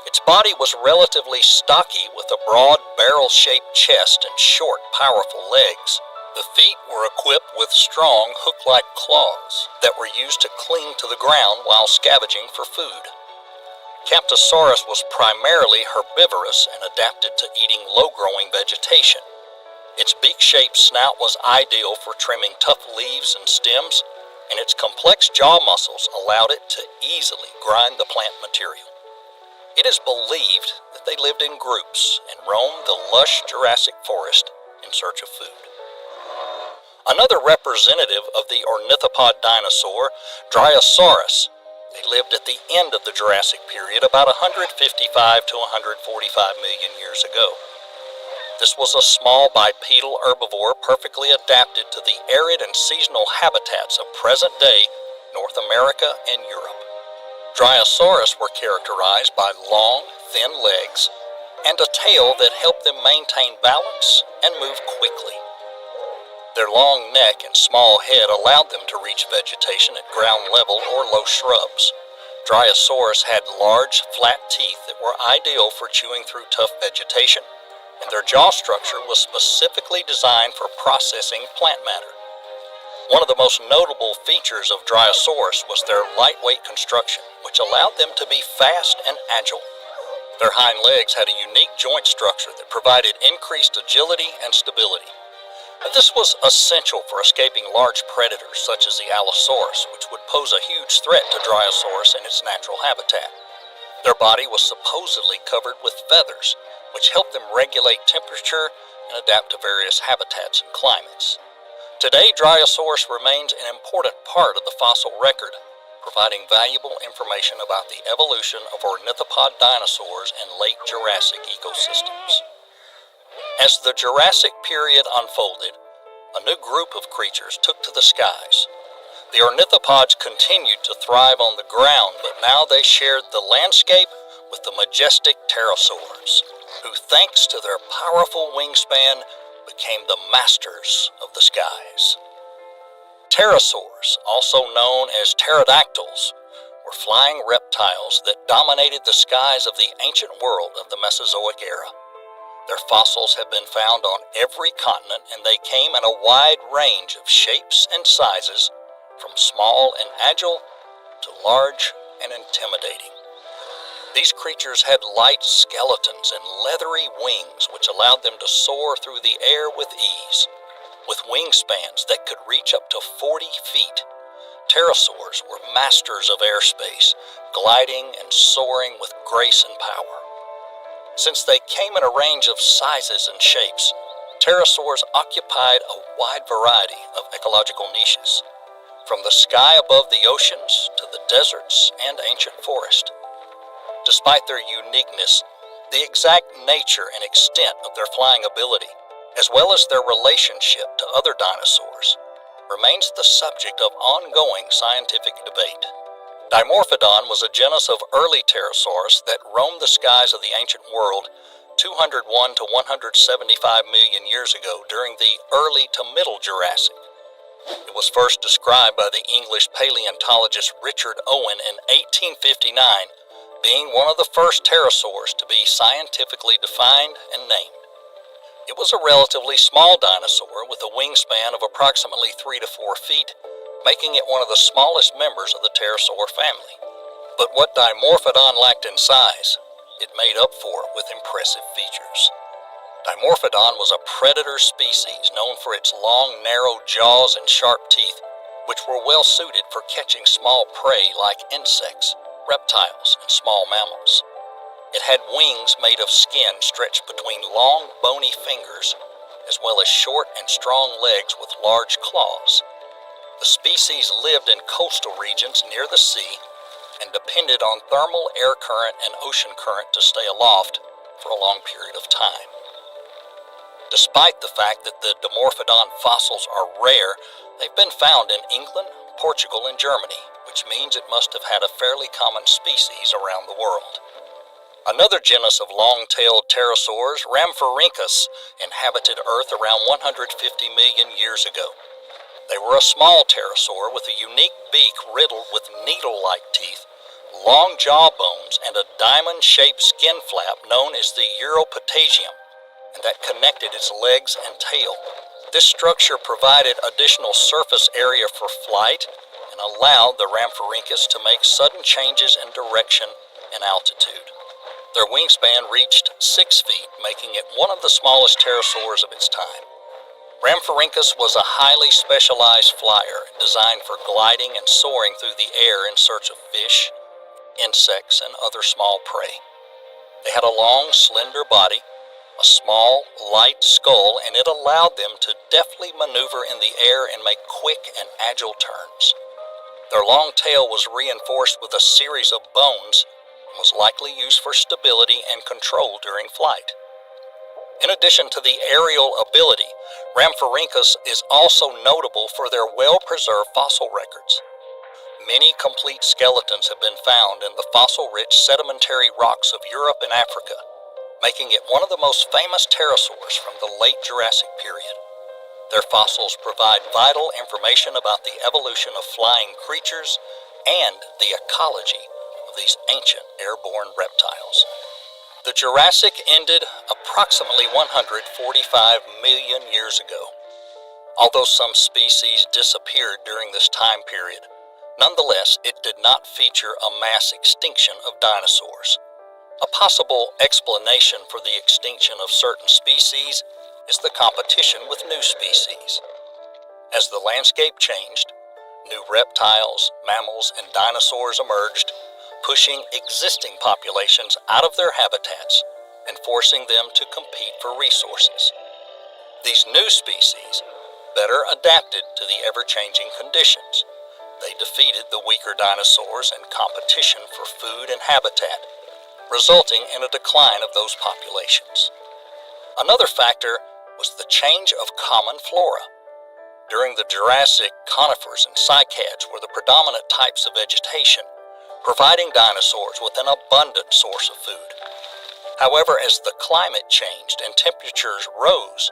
Its body was relatively stocky with a broad, barrel-shaped chest and short, powerful legs. The feet were equipped with strong, hook-like claws that were used to cling to the ground while scavenging for food. Camptosaurus was primarily herbivorous and adapted to eating low-growing vegetation. Its beak-shaped snout was ideal for trimming tough leaves and stems, and its complex jaw muscles allowed it to easily grind the plant material. It is believed that they lived in groups and roamed the lush Jurassic forest in search of food. Another representative of the ornithopod dinosaur, Dinosaurs. They lived at the end of the Jurassic period, about 155 to 145 million years ago. This was a small bipedal herbivore perfectly adapted to the arid and seasonal habitats of present-day North America and Europe. Dinosaurs were characterized by long, thin legs and a tail that helped them maintain balance and move quickly. Their long neck and small head allowed them to reach vegetation at ground level or low shrubs. Dinosaurs had large, flat teeth that were ideal for chewing through tough vegetation, and their jaw structure was specifically designed for processing plant matter. One of the most notable features of Dinosaurs was their lightweight construction, which allowed them to be fast and agile. Their hind legs had a unique joint structure that provided increased agility and stability. This was essential for escaping large predators such as the Allosaurus, which would pose a huge threat to Dinosaurs in its natural habitat. Their body was supposedly covered with feathers, which helped them regulate temperature and adapt to various habitats and climates. Today, Dinosaurs remains an important part of the fossil record, providing valuable information about the evolution of ornithopod dinosaurs in late Jurassic ecosystems. As the Jurassic period unfolded, a new group of creatures took to the skies. The ornithopods continued to thrive on the ground, but now they shared the landscape with the majestic pterosaurs, who, thanks to their powerful wingspan, became the masters of the skies. Pterosaurs, also known as pterodactyls, were flying reptiles that dominated the skies of the ancient world of the Mesozoic era. Their fossils have been found on every continent, and they came in a wide range of shapes and sizes, from small and agile to large and intimidating. These creatures had light skeletons and leathery wings, which allowed them to soar through the air with ease. With wingspans that could reach up to 40 feet, pterosaurs were masters of airspace, gliding and soaring with grace and power. Since they came in a range of sizes and shapes, pterosaurs occupied a wide variety of ecological niches, from the sky above the oceans to the deserts and ancient forest. Despite their uniqueness, the exact nature and extent of their flying ability, as well as their relationship to other dinosaurs, remains the subject of ongoing scientific debate. Dimorphodon was a genus of early pterosaurs that roamed the skies of the ancient world 201 to 175 million years ago during the early to middle Jurassic. It was first described by the English paleontologist Richard Owen in 1859, being one of the first pterosaurs to be scientifically defined and named. It was a relatively small dinosaur with a wingspan of approximately 3 to 4 feet, making it one of the smallest members of the pterosaur family. But what Dimorphodon lacked in size, it made up for with impressive features. Dimorphodon was a predator species known for its long, narrow jaws and sharp teeth, which were well suited for catching small prey like insects, reptiles, and small mammals. It had wings made of skin stretched between long, bony fingers, as well as short and strong legs with large claws. The species lived in coastal regions near the sea and depended on thermal air current and ocean current to stay aloft for a long period of time. Despite the fact that the Dimorphodon fossils are rare, they've been found in England, Portugal, and Germany, which means it must have had a fairly common species around the world. Another genus of long-tailed pterosaurs, Rhamphorhynchus, inhabited Earth around 150 million years ago. They were a small pterosaur with a unique beak riddled with needle-like teeth, long jaw bones, and a diamond-shaped skin flap known as the Uropatagium, and that connected its legs and tail. This structure provided additional surface area for flight and allowed the Rhamphorhynchus to make sudden changes in direction and altitude. Their wingspan reached 6 feet, making it one of the smallest pterosaurs of its time. Rhamphorhynchus was a highly specialized flyer designed for gliding and soaring through the air in search of fish, insects, and other small prey. They had a long, slender body, a small, light skull, and it allowed them to deftly maneuver in the air and make quick and agile turns. Their long tail was reinforced with a series of bones and was likely used for stability and control during flight. In addition to the aerial ability, Rhamphorhynchus is also notable for their well-preserved fossil records. Many complete skeletons have been found in the fossil-rich sedimentary rocks of Europe and Africa, making it one of the most famous pterosaurs from the late Jurassic period. Their fossils provide vital information about the evolution of flying creatures and the ecology of these ancient airborne reptiles. The Jurassic ended approximately 145 million years ago. Although some species disappeared during this time period, nonetheless, it did not feature a mass extinction of dinosaurs. A possible explanation for the extinction of certain species is the competition with new species. As the landscape changed, new reptiles, mammals, and dinosaurs emerged, pushing existing populations out of their habitats and forcing them to compete for resources. These new species better adapted to the ever-changing conditions. They defeated the weaker dinosaurs in competition for food and habitat, resulting in a decline of those populations. Another factor was the change of common flora. During the Jurassic, conifers and cycads were the predominant types of vegetation, providing dinosaurs with an abundant source of food. However, as the climate changed and temperatures rose,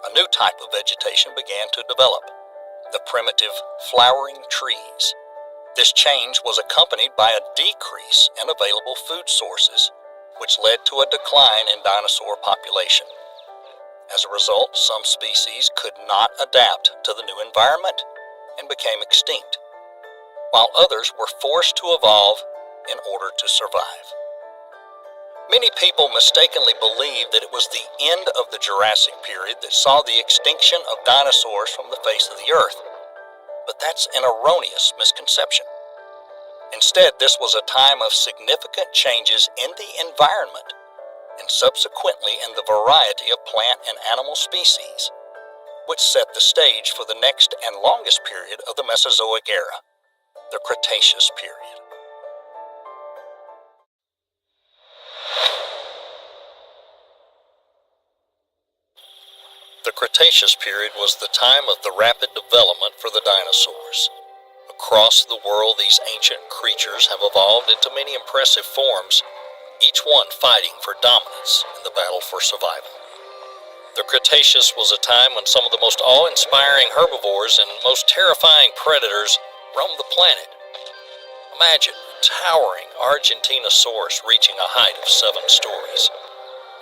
a new type of vegetation began to develop, the primitive flowering trees. This change was accompanied by a decrease in available food sources, which led to a decline in dinosaur population. As a result, some species could not adapt to the new environment and became extinct, while others were forced to evolve in order to survive. Many people mistakenly believe that it was the end of the Jurassic period that saw the extinction of dinosaurs from the face of the earth, but that's an erroneous misconception. Instead, this was a time of significant changes in the environment and subsequently in the variety of plant and animal species, which set the stage for the next and longest period of the Mesozoic era, the Cretaceous period. The Cretaceous period was the time of the rapid development for the dinosaurs. Across the world, these ancient creatures have evolved into many impressive forms, each one fighting for dominance in the battle for survival. The Cretaceous was a time when some of the most awe-inspiring herbivores and most terrifying predators roamed the planet. Imagine a towering Argentinosaurus reaching a height of 7 stories.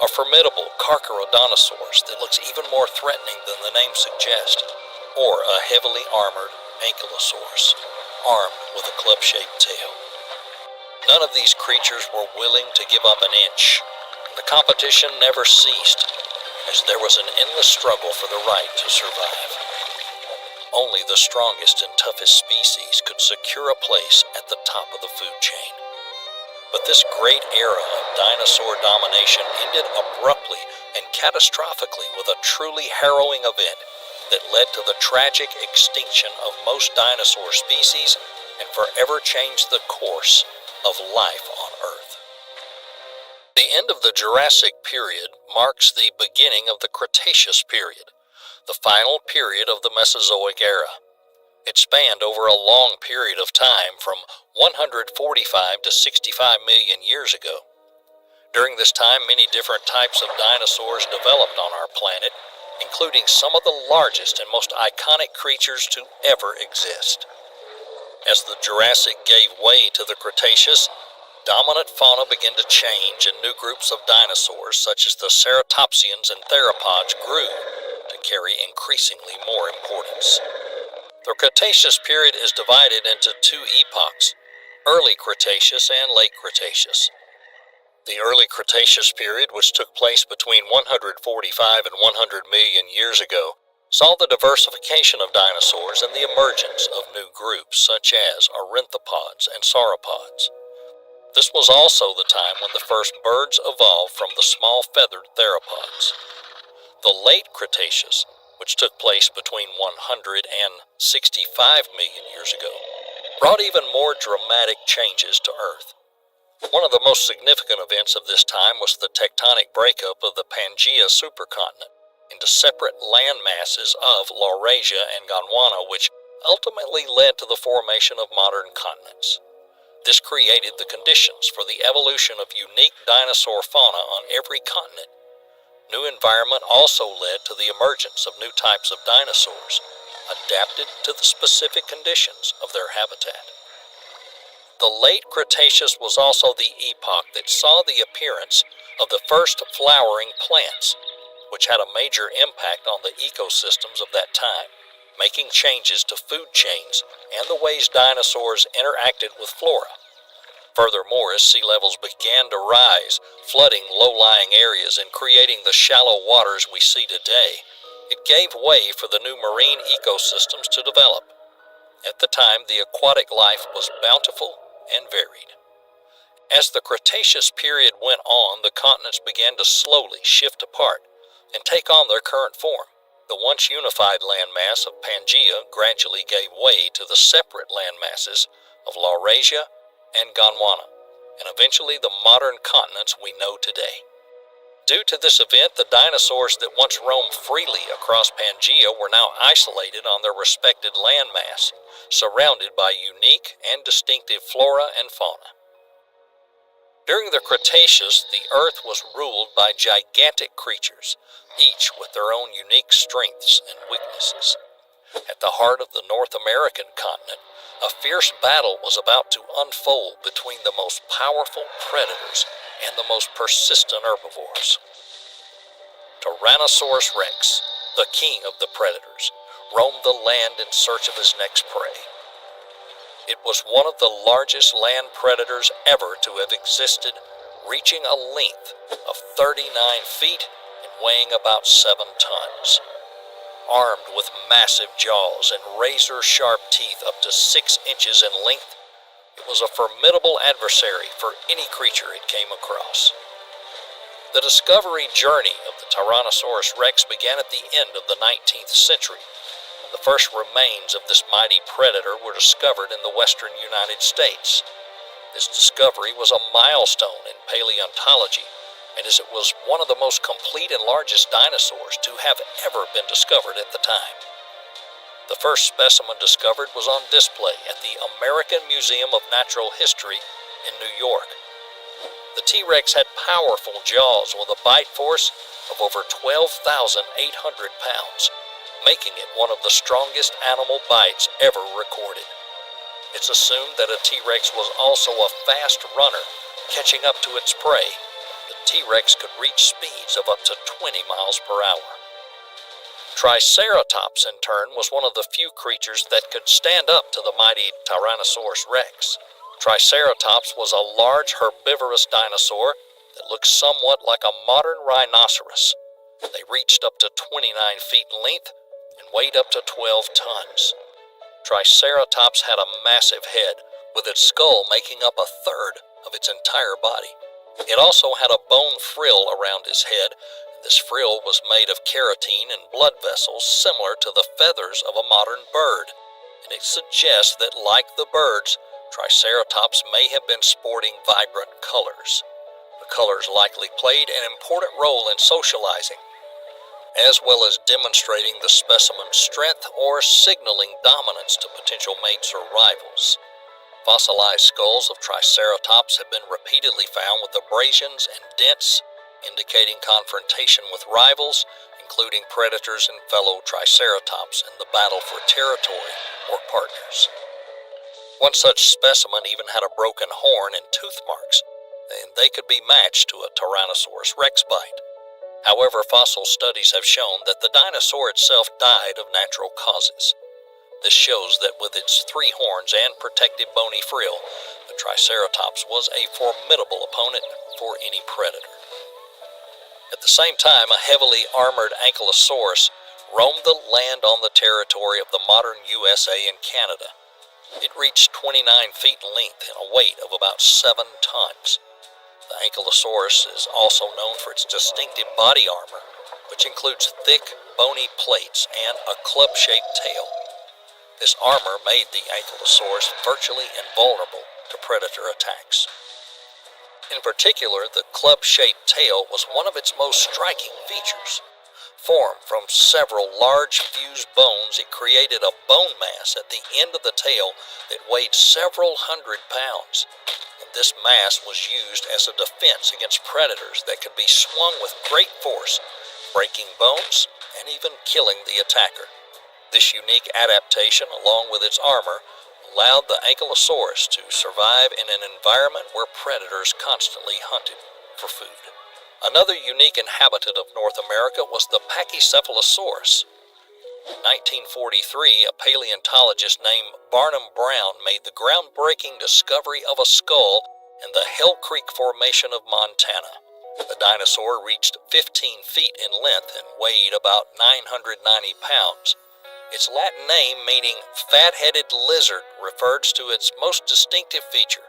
A formidable Carcharodontosaurus that looks even more threatening than the name suggests, or a heavily armored Ankylosaurus, armed with a club-shaped tail. None of these creatures were willing to give up an inch, and the competition never ceased, as there was an endless struggle for the right to survive. Only the strongest and toughest species could secure a place at the top of the food chain. But this great era of dinosaur domination ended abruptly and catastrophically with a truly harrowing event that led to the tragic extinction of most dinosaur species and forever changed the course of life on Earth. The end of the Jurassic period marks the beginning of the Cretaceous period, the final period of the Mesozoic era. It spanned over a long period of time from 145 to 65 million years ago. During this time, many different types of dinosaurs developed on our planet, including some of the largest and most iconic creatures to ever exist. As the Jurassic gave way to the Cretaceous, dominant fauna began to change and new groups of dinosaurs, such as the ceratopsians and theropods, grew to carry increasingly more importance. The Cretaceous period is divided into 2 epochs, Early Cretaceous and Late Cretaceous. The Early Cretaceous period, which took place between 145 and 100 million years ago, saw the diversification of dinosaurs and the emergence of new groups such as ornithopods and sauropods. This was also the time when the first birds evolved from the small feathered theropods. The Late Cretaceous, which took place between 100 and 65 million years ago, brought even more dramatic changes to Earth. One of the most significant events of this time was the tectonic breakup of the Pangaea supercontinent into separate land masses of Laurasia and Gondwana, which ultimately led to the formation of modern continents. This created the conditions for the evolution of unique dinosaur fauna on every continent. New environment also led to the emergence of new types of dinosaurs, adapted to the specific conditions of their habitat. The late Cretaceous was also the epoch that saw the appearance of the first flowering plants, which had a major impact on the ecosystems of that time, making changes to food chains and the ways dinosaurs interacted with flora. Furthermore, as sea levels began to rise, flooding low-lying areas and creating the shallow waters we see today, it gave way for the new marine ecosystems to develop. At the time, the aquatic life was bountiful and varied. As the Cretaceous period went on, the continents began to slowly shift apart and take on their current form. The once unified landmass of Pangaea gradually gave way to the separate landmasses of Laurasia and Gondwana, and eventually the modern continents we know today. Due to this event, the dinosaurs that once roamed freely across Pangaea were now isolated on their respected landmass, surrounded by unique and distinctive flora and fauna. During the Cretaceous, the Earth was ruled by gigantic creatures, each with their own unique strengths and weaknesses. At the heart of the North American continent, a fierce battle was about to unfold between the most powerful predators and the most persistent herbivores. Tyrannosaurus rex, the king of the predators, roamed the land in search of his next prey. It was one of the largest land predators ever to have existed, reaching a length of 39 feet and weighing about 7 tons. Armed with massive jaws and razor-sharp teeth up to 6 inches in length, it was a formidable adversary for any creature it came across. The discovery journey of the Tyrannosaurus rex began at the end of the 19th century, when the first remains of this mighty predator were discovered in the western United States. This discovery was a milestone in paleontology, and as it was one of the most complete and largest dinosaurs to have ever been discovered at the time. The first specimen discovered was on display at the American Museum of Natural History in New York. The T-Rex had powerful jaws with a bite force of over 12,800 pounds, making it one of the strongest animal bites ever recorded. It's assumed that a T-Rex was also a fast runner, catching up to its prey. The T-Rex could reach speeds of up to 20 miles per hour. Triceratops, in turn, was one of the few creatures that could stand up to the mighty Tyrannosaurus rex. Triceratops was a large herbivorous dinosaur that looked somewhat like a modern rhinoceros. They reached up to 29 feet in length and weighed up to 12 tons. Triceratops had a massive head, with its skull making up a third of its entire body. It also had a bone frill around his head. This frill was made of keratin and blood vessels similar to the feathers of a modern bird, and it suggests that, like the birds, Triceratops may have been sporting vibrant colors. The colors likely played an important role in socializing, as well as demonstrating the specimen's strength or signaling dominance to potential mates or rivals. Fossilized skulls of Triceratops have been repeatedly found with abrasions and dents, indicating confrontation with rivals, including predators and fellow Triceratops in the battle for territory or partners. One such specimen even had a broken horn and tooth marks, and they could be matched to a Tyrannosaurus rex bite. However, fossil studies have shown that the dinosaur itself died of natural causes. This shows that with its 3 horns and protective bony frill, the Triceratops was a formidable opponent for any predator. At the same time, a heavily armored ankylosaurus roamed the land on the territory of the modern USA and Canada. It reached 29 feet in length and a weight of about 7 tons. The ankylosaurus is also known for its distinctive body armor, which includes thick, bony plates and a club-shaped tail. This armor made the ankylosaurus virtually invulnerable to predator attacks. In particular, the club-shaped tail was one of its most striking features. Formed from several large fused bones, it created a bone mass at the end of the tail that weighed several hundred pounds. And this mass was used as a defense against predators that could be swung with great force, breaking bones and even killing the attacker. This unique adaptation, along with its armor, allowed the Ankylosaurus to survive in an environment where predators constantly hunted for food. Another unique inhabitant of North America was the Pachycephalosaurus. In 1943, a paleontologist named Barnum Brown made the groundbreaking discovery of a skull in the Hell Creek Formation of Montana. The dinosaur reached 15 feet in length and weighed about 990 pounds. Its Latin name, meaning fat-headed lizard, refers to its most distinctive feature,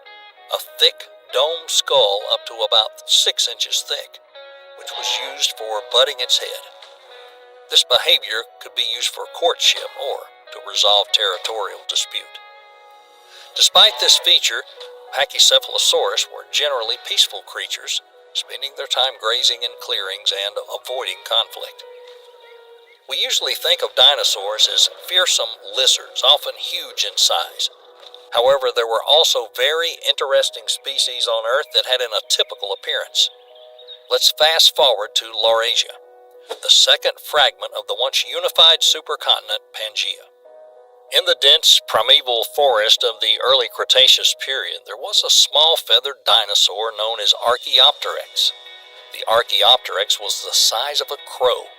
a thick, domed skull up to about 6 inches thick, which was used for butting its head. This behavior could be used for courtship or to resolve territorial dispute. Despite this feature, Pachycephalosaurus were generally peaceful creatures, spending their time grazing in clearings and avoiding conflict. We usually think of dinosaurs as fearsome lizards, often huge in size. However, there were also very interesting species on Earth that had an atypical appearance. Let's fast forward to Laurasia, the second fragment of the once unified supercontinent Pangaea. In the dense primeval forest of the early Cretaceous period, there was a small feathered dinosaur known as Archaeopteryx. The Archaeopteryx was the size of a crow.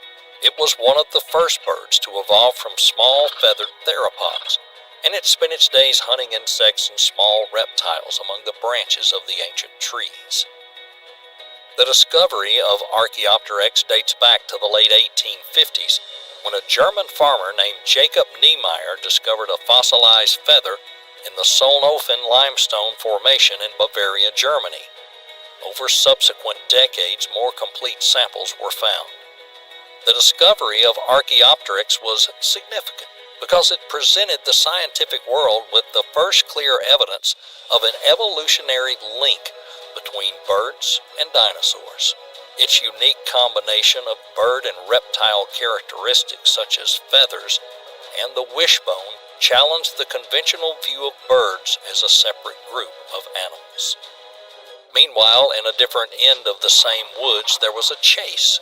It was one of the first birds to evolve from small feathered theropods, and it spent its days hunting insects and small reptiles among the branches of the ancient trees. The discovery of Archaeopteryx dates back to the late 1850s, when a German farmer named Jacob Niemeyer discovered a fossilized feather in the Solnhofen limestone formation in Bavaria, Germany. Over subsequent decades, more complete samples were found. The discovery of Archaeopteryx was significant because it presented the scientific world with the first clear evidence of an evolutionary link between birds and dinosaurs. Its unique combination of bird and reptile characteristics such as feathers and the wishbone challenged the conventional view of birds as a separate group of animals. Meanwhile, in a different end of the same woods, there was a chase.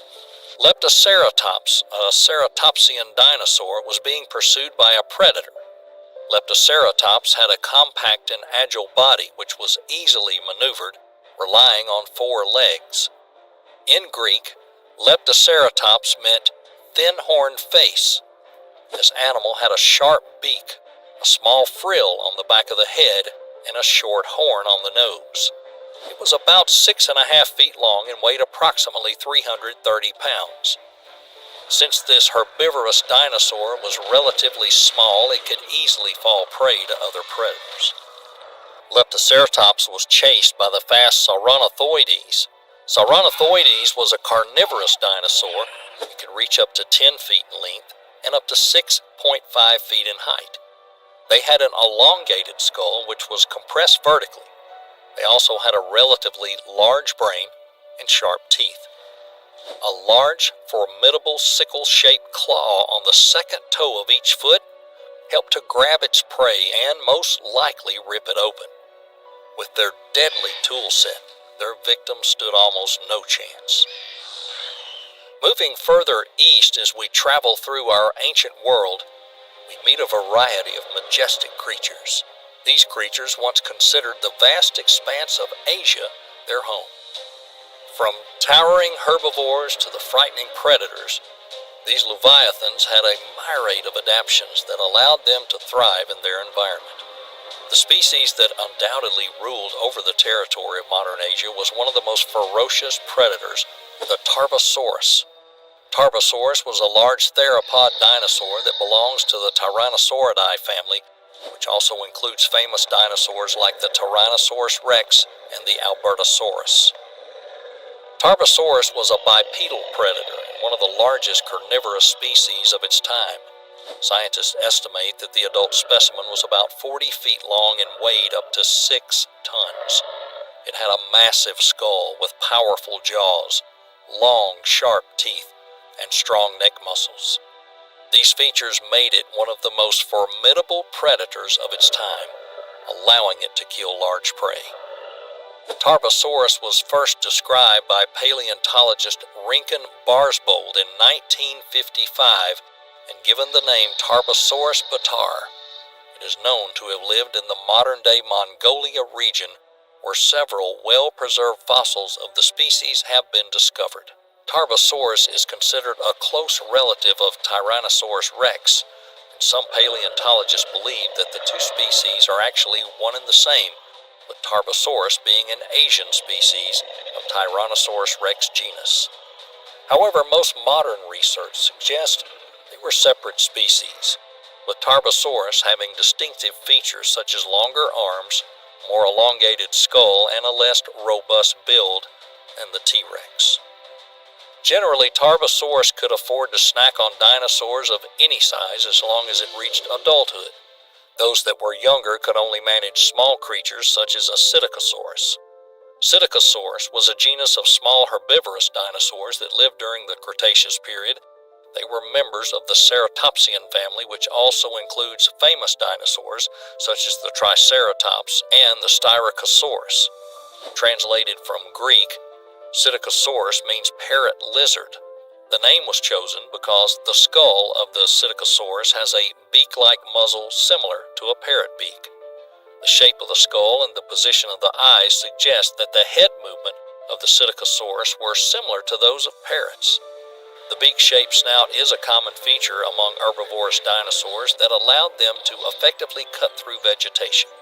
Leptoceratops, a ceratopsian dinosaur, was being pursued by a predator. Leptoceratops had a compact and agile body which was easily maneuvered, relying on 4 legs. In Greek, Leptoceratops meant thin-horned face. This animal had a sharp beak, a small frill on the back of the head, and a short horn on the nose. It was about 6.5 feet long and weighed approximately 330 pounds. Since this herbivorous dinosaur was relatively small, it could easily fall prey to other predators. Leptoceratops was chased by the fast Sauronothoides. Sauronothoides was a carnivorous dinosaur. It could reach up to 10 feet in length and up to 6.5 feet in height. They had an elongated skull which was compressed vertically. They also had a relatively large brain and sharp teeth. A large, formidable sickle-shaped claw on the second toe of each foot helped to grab its prey and most likely rip it open. With their deadly tool set, their victims stood almost no chance. Moving further east as we travel through our ancient world, we meet a variety of majestic creatures. These creatures once considered the vast expanse of Asia their home. From towering herbivores to the frightening predators, these leviathans had a myriad of adaptations that allowed them to thrive in their environment. The species that undoubtedly ruled over the territory of modern Asia was one of the most ferocious predators, the Tarbosaurus. Tarbosaurus was a large theropod dinosaur that belongs to the Tyrannosauridae family, which also includes famous dinosaurs like the Tyrannosaurus rex and the Albertosaurus. Tarbosaurus was a bipedal predator and one of the largest carnivorous species of its time. Scientists estimate that the adult specimen was about 40 feet long and weighed up to 6 tons. It had a massive skull with powerful jaws, long, sharp teeth, and strong neck muscles. These features made it one of the most formidable predators of its time, allowing it to kill large prey. Tarbosaurus was first described by paleontologist Rinken Barsbold in 1955 and given the name Tarbosaurus batar. It is known to have lived in the modern-day Mongolia region, where several well-preserved fossils of the species have been discovered. Tarbosaurus is considered a close relative of Tyrannosaurus rex, and some paleontologists believe that the two species are actually one and the same, with Tarbosaurus being an Asian species of Tyrannosaurus rex genus. However, most modern research suggests they were separate species, with Tarbosaurus having distinctive features such as longer arms, more elongated skull, and a less robust build than the T-Rex. Generally, Tarbosaurus could afford to snack on dinosaurs of any size as long as it reached adulthood. Those that were younger could only manage small creatures such as a Psittacosaurus. Psittacosaurus was a genus of small herbivorous dinosaurs that lived during the Cretaceous period. They were members of the Ceratopsian family, which also includes famous dinosaurs such as the Triceratops and the Styracosaurus. Translated from Greek, Psittacosaurus means parrot lizard. The name was chosen because the skull of the Psittacosaurus has a beak-like muzzle similar to a parrot beak. The shape of the skull and the position of the eyes suggest that the head movement of the Psittacosaurus were similar to those of parrots. The beak-shaped snout is a common feature among herbivorous dinosaurs that allowed them to effectively cut through vegetation.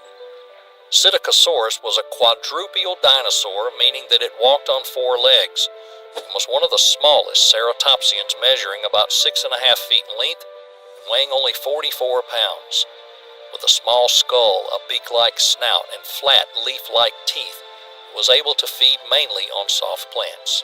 Psittacosaurus was a quadrupedal dinosaur, meaning that it walked on 4 legs, and was one of the smallest ceratopsians, measuring about 6.5 feet in length and weighing only 44 pounds. With a small skull, a beak-like snout, and flat, leaf-like teeth, it was able to feed mainly on soft plants.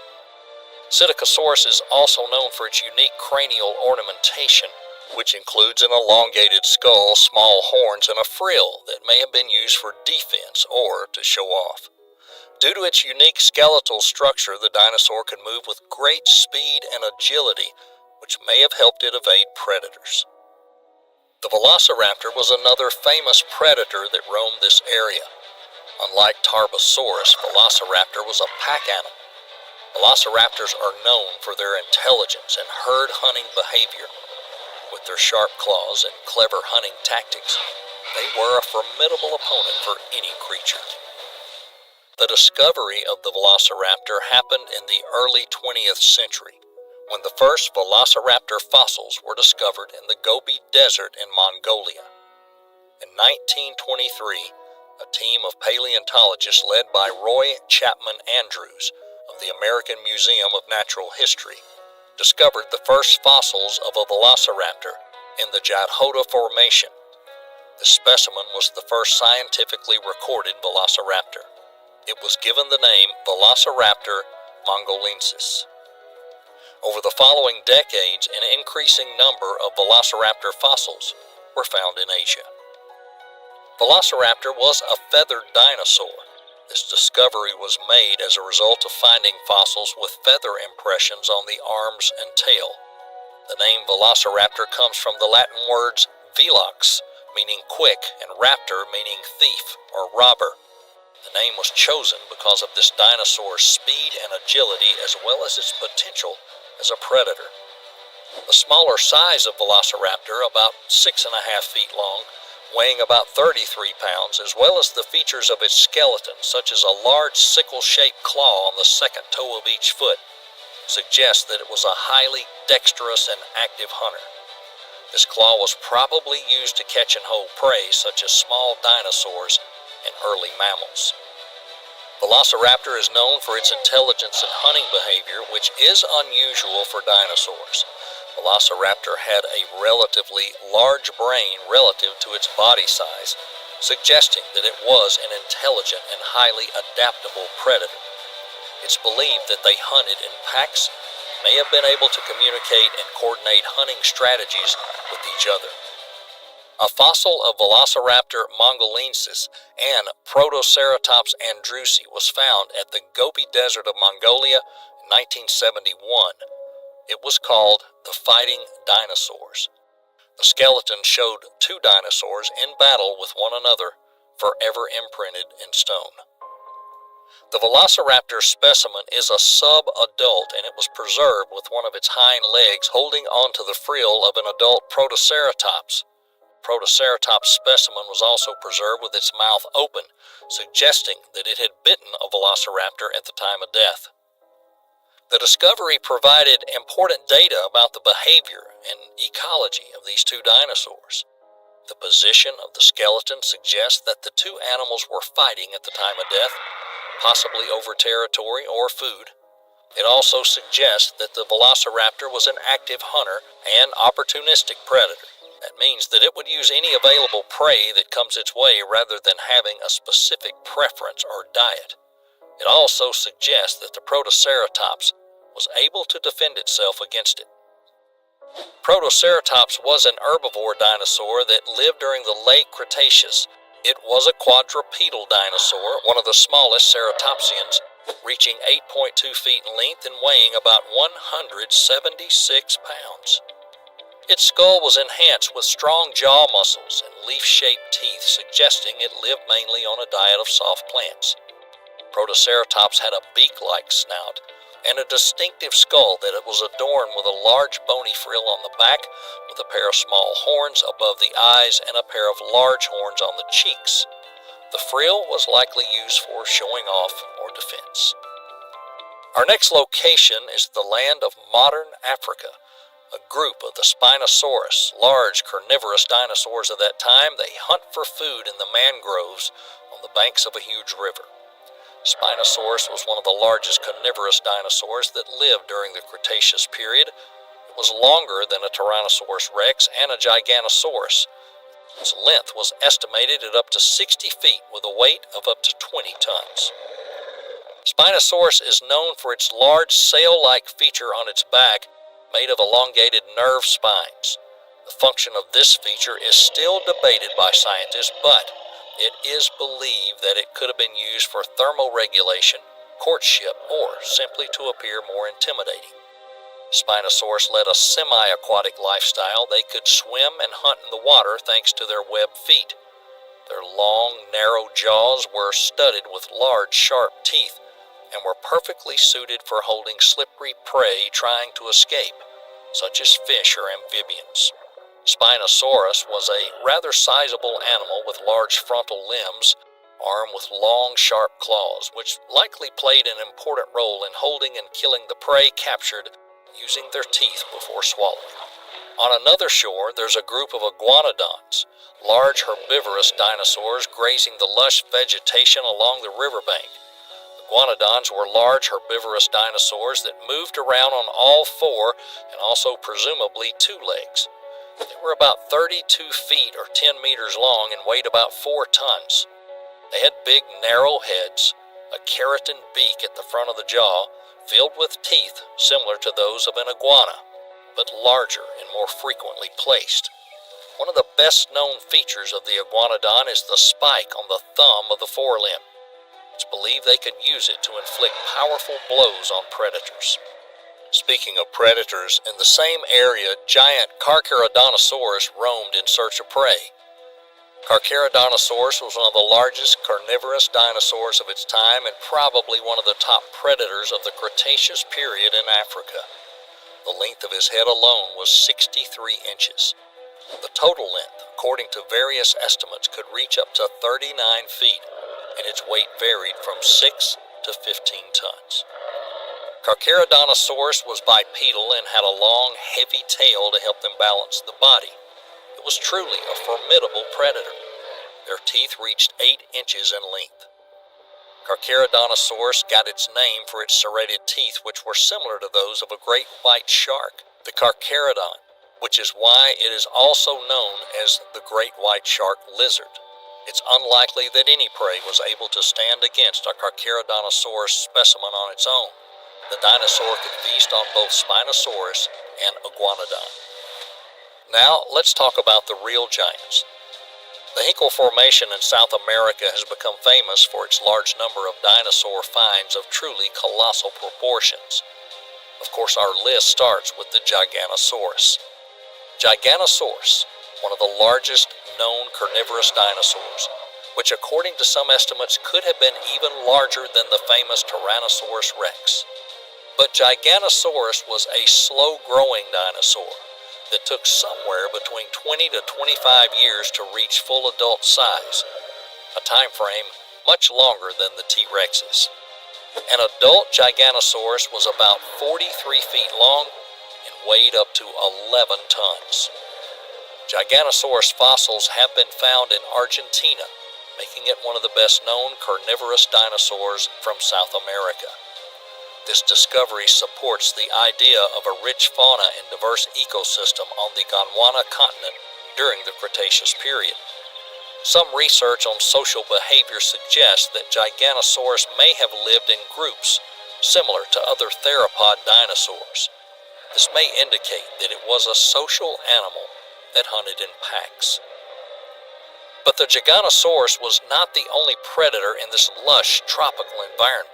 Psittacosaurus is also known for its unique cranial ornamentation, which includes an elongated skull, small horns, and a frill that may have been used for defense or to show off. Due to its unique skeletal structure, the dinosaur could move with great speed and agility, which may have helped it evade predators. The velociraptor was another famous predator that roamed this area. Unlike Tarbosaurus, Velociraptor was a pack animal. Velociraptors are known for their intelligence and herd hunting behavior. With their sharp claws and clever hunting tactics, they were a formidable opponent for any creature. The discovery of the Velociraptor happened in the early 20th century, when the first Velociraptor fossils were discovered in the Gobi Desert in Mongolia. In 1923, a team of paleontologists led by Roy Chapman Andrews of the American Museum of Natural History discovered the first fossils of a Velociraptor in the Jadhota Formation. The specimen was the first scientifically recorded Velociraptor. It was given the name Velociraptor mongolensis. Over the following decades, an increasing number of Velociraptor fossils were found in Asia. Velociraptor was a feathered dinosaur. This discovery was made as a result of finding fossils with feather impressions on the arms and tail. The name Velociraptor comes from the Latin words velox, meaning quick, and raptor, meaning thief or robber. The name was chosen because of this dinosaur's speed and agility, as well as its potential as a predator. The smaller size of Velociraptor, about 6.5 feet long, weighing about 33 pounds, as well as the features of its skeleton, such as a large sickle-shaped claw on the second toe of each foot, suggest that it was a highly dexterous and active hunter. This claw was probably used to catch and hold prey, such as small dinosaurs and early mammals. Velociraptor is known for its intelligence and hunting behavior, which is unusual for dinosaurs. Velociraptor had a relatively large brain relative to its body size, suggesting that it was an intelligent and highly adaptable predator. It's believed that they hunted in packs, may have been able to communicate and coordinate hunting strategies with each other. A fossil of Velociraptor mongolensis and Protoceratops andrewsi was found at the Gobi Desert of Mongolia in 1971. It was called the Fighting Dinosaurs. The skeleton showed 2 dinosaurs in battle with one another, forever imprinted in stone. The Velociraptor specimen is a sub-adult, and it was preserved with one of its hind legs holding onto the frill of an adult Protoceratops. Protoceratops specimen was also preserved with its mouth open, suggesting that it had bitten a velociraptor at the time of death. The discovery provided important data about the behavior and ecology of these two dinosaurs. The position of the skeleton suggests that the two animals were fighting at the time of death, possibly over territory or food. It also suggests that the velociraptor was an active hunter and opportunistic predator. That means that it would use any available prey that comes its way rather than having a specific preference or diet. It also suggests that the Protoceratops was able to defend itself against it. Protoceratops was an herbivore dinosaur that lived during the late Cretaceous. It was a quadrupedal dinosaur, one of the smallest ceratopsians, reaching 8.2 feet in length and weighing about 176 pounds. Its skull was enhanced with strong jaw muscles and leaf-shaped teeth, suggesting it lived mainly on a diet of soft plants. Protoceratops had a beak-like snout and a distinctive skull that it was adorned with a large bony frill on the back, with a pair of small horns above the eyes and a pair of large horns on the cheeks. The frill was likely used for showing off or defense. Our next location is the land of modern Africa, a group of the Spinosaurus, large carnivorous dinosaurs of that time. They hunt for food in the mangroves on the banks of a huge river. Spinosaurus was one of the largest carnivorous dinosaurs that lived during the Cretaceous period. It was longer than a Tyrannosaurus rex and a Giganosaurus. Its length was estimated at up to 60 feet with a weight of up to 20 tons. Spinosaurus is known for its large sail-like feature on its back made of elongated nerve spines. The function of this feature is still debated by scientists, but it is believed that it could have been used for thermoregulation, courtship, or simply to appear more intimidating. Spinosaurus led a semi-aquatic lifestyle. They could swim and hunt in the water thanks to their webbed feet. Their long, narrow jaws were studded with large, sharp teeth and were perfectly suited for holding slippery prey trying to escape, such as fish or amphibians. Spinosaurus was a rather sizable animal with large frontal limbs, armed with long, sharp claws, which likely played an important role in holding and killing the prey captured using their teeth before swallowing. On another shore, there's a group of iguanodons, large herbivorous dinosaurs grazing the lush vegetation along the riverbank. Iguanodons were large herbivorous dinosaurs that moved around on all four and also presumably two legs. They were about 32 feet or 10 meters long and weighed about 4 tons. They had big, narrow heads, a keratin beak at the front of the jaw, filled with teeth similar to those of an iguana, but larger and more frequently placed. One of the best-known features of the iguanodon is the spike on the thumb of the forelimb. It's believed they could use it to inflict powerful blows on predators. Speaking of predators, in the same area, giant Carcharodontosaurus roamed in search of prey. Carcharodontosaurus was one of the largest carnivorous dinosaurs of its time and probably one of the top predators of the Cretaceous period in Africa. The length of his head alone was 63 inches. The total length, according to various estimates, could reach up to 39 feet, and its weight varied from 6 to 15 tons. Carcharodontosaurus was bipedal and had a long, heavy tail to help them balance the body. It was truly a formidable predator. Their teeth reached 8 inches in length. Carcharodontosaurus got its name for its serrated teeth, which were similar to those of a great white shark, the Carcharodon, which is why it is also known as the great white shark lizard. It's unlikely that any prey was able to stand against a Carcharodontosaurus specimen on its own. The dinosaur could feast on both Spinosaurus and Iguanodon. Now, let's talk about the real giants. The Hinkle Formation in South America has become famous for its large number of dinosaur finds of truly colossal proportions. Of course, our list starts with the Giganosaurus. Giganosaurus, one of the largest known carnivorous dinosaurs, which according to some estimates could have been even larger than the famous Tyrannosaurus rex. But Giganosaurus was a slow-growing dinosaur. that took somewhere between 20 to 25 years to reach full adult size, a time frame much longer than the T-Rexes. An adult Giganosaurus was about 43 feet long and weighed up to 11 tons. Giganosaurus fossils have been found in Argentina, making it one of the best-known carnivorous dinosaurs from South America. This discovery supports the idea of a rich fauna and diverse ecosystem on the Gondwana continent during the Cretaceous period. Some research on social behavior suggests that Giganosaurus may have lived in groups, similar to other theropod dinosaurs. This may indicate that it was a social animal that hunted in packs. But the Giganosaurus was not the only predator in this lush tropical environment.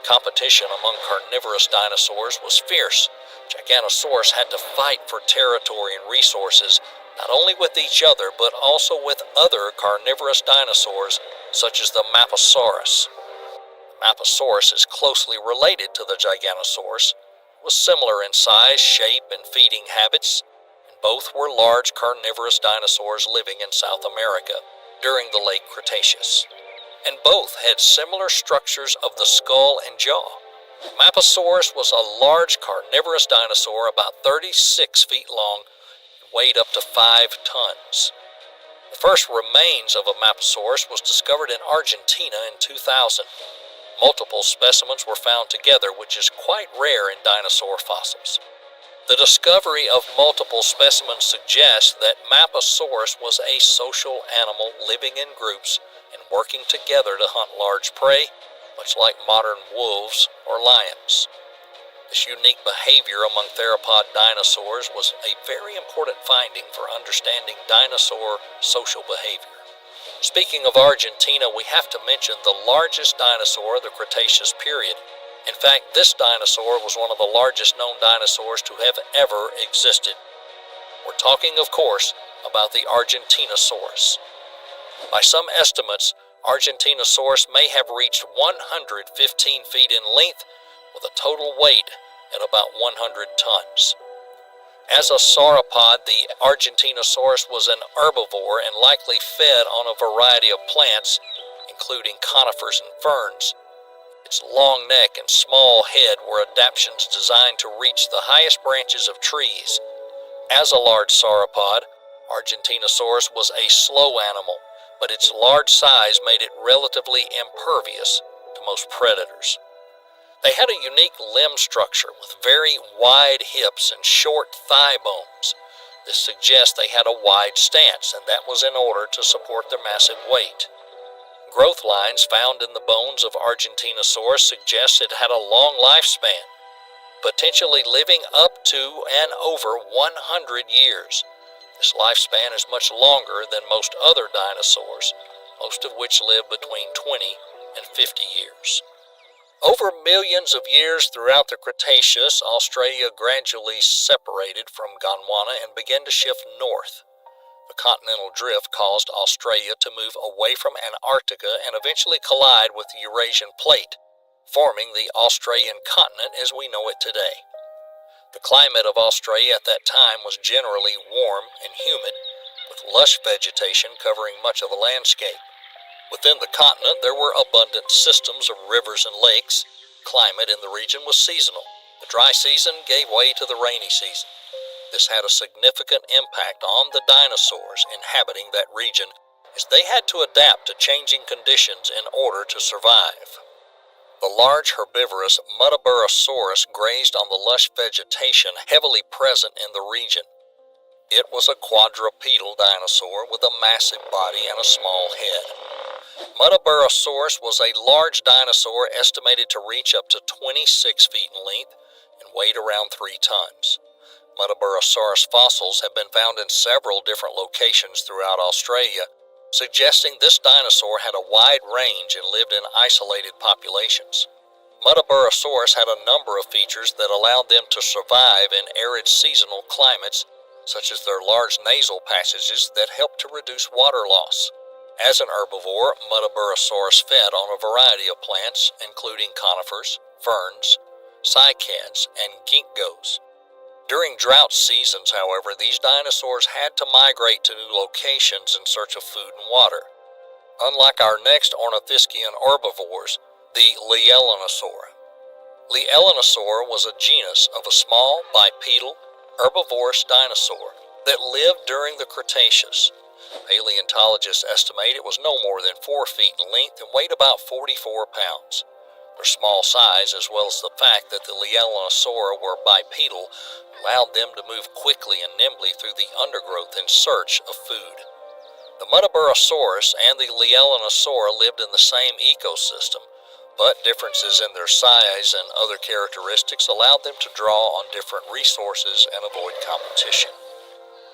Competition among carnivorous dinosaurs was fierce. Giganosaurus had to fight for territory and resources, not only with each other, but also with other carnivorous dinosaurs, such as the Mappasaurus. Mappasaurus is closely related to the Giganosaurus, was similar in size, shape, and feeding habits, and both were large carnivorous dinosaurs living in South America during the late Cretaceous. And both had similar structures of the skull and jaw. Mappasaurus was a large carnivorous dinosaur about 36 feet long and weighed up to 5 tons. The first remains of a Mappasaurus was discovered in Argentina in 2000. Multiple specimens were found together, which is quite rare in dinosaur fossils. The discovery of multiple specimens suggests that Mappasaurus was a social animal living in groups and working together to hunt large prey, much like modern wolves or lions. This unique behavior among theropod dinosaurs was a very important finding for understanding dinosaur social behavior. Speaking of Argentina, we have to mention the largest dinosaur of the Cretaceous period. In fact, this dinosaur was one of the largest known dinosaurs to have ever existed. We're talking, of course, about the Argentinosaurus. By some estimates, Argentinosaurus may have reached 115 feet in length, with a total weight at about 100 tons. As a sauropod, the Argentinosaurus was an herbivore and likely fed on a variety of plants, including conifers and ferns. Its long neck and small head were adaptations designed to reach the highest branches of trees. As a large sauropod, Argentinosaurus was a slow animal, but its large size made it relatively impervious to most predators. They had a unique limb structure with very wide hips and short thigh bones. This suggests they had a wide stance, and that was in order to support their massive weight. Growth lines found in the bones of Argentinosaurus suggest it had a long lifespan, potentially living up to and over 100 years. This lifespan is much longer than most other dinosaurs, most of which live between 20 and 50 years. Over millions of years throughout the Cretaceous, Australia gradually separated from Gondwana and began to shift north. The continental drift caused Australia to move away from Antarctica and eventually collide with the Eurasian plate, forming the Australian continent as we know it today. The climate of Australia at that time was generally warm and humid, with lush vegetation covering much of the landscape. Within the continent, there were abundant systems of rivers and lakes. Climate in the region was seasonal. The dry season gave way to the rainy season. This had a significant impact on the dinosaurs inhabiting that region, as they had to adapt to changing conditions in order to survive. The large herbivorous Muttaburrasaurus grazed on the lush vegetation heavily present in the region. It was a quadrupedal dinosaur with a massive body and a small head. Muttaburrasaurus was a large dinosaur estimated to reach up to 26 feet in length and weighed around 3 tons. Muttaburrasaurus fossils have been found in several different locations throughout Australia, suggesting this dinosaur had a wide range and lived in isolated populations. Muttaburrasaurus had a number of features that allowed them to survive in arid seasonal climates, such as their large nasal passages that helped to reduce water loss. As an herbivore, Muttaburrasaurus fed on a variety of plants, including conifers, ferns, cycads, and ginkgos. During drought seasons, however, these dinosaurs had to migrate to new locations in search of food and water. Unlike our next ornithischian herbivores, the Lielanosaura. Lielanosaur was a genus of a small, bipedal, herbivorous dinosaur that lived during the Cretaceous. Paleontologists estimate it was no more than 4 feet in length and weighed about 44 pounds. Their small size, as well as the fact that the Lielanosaura were bipedal, allowed them to move quickly and nimbly through the undergrowth in search of food. The Muttaburrasaurus and the Lielanosaura lived in the same ecosystem, but differences in their size and other characteristics allowed them to draw on different resources and avoid competition.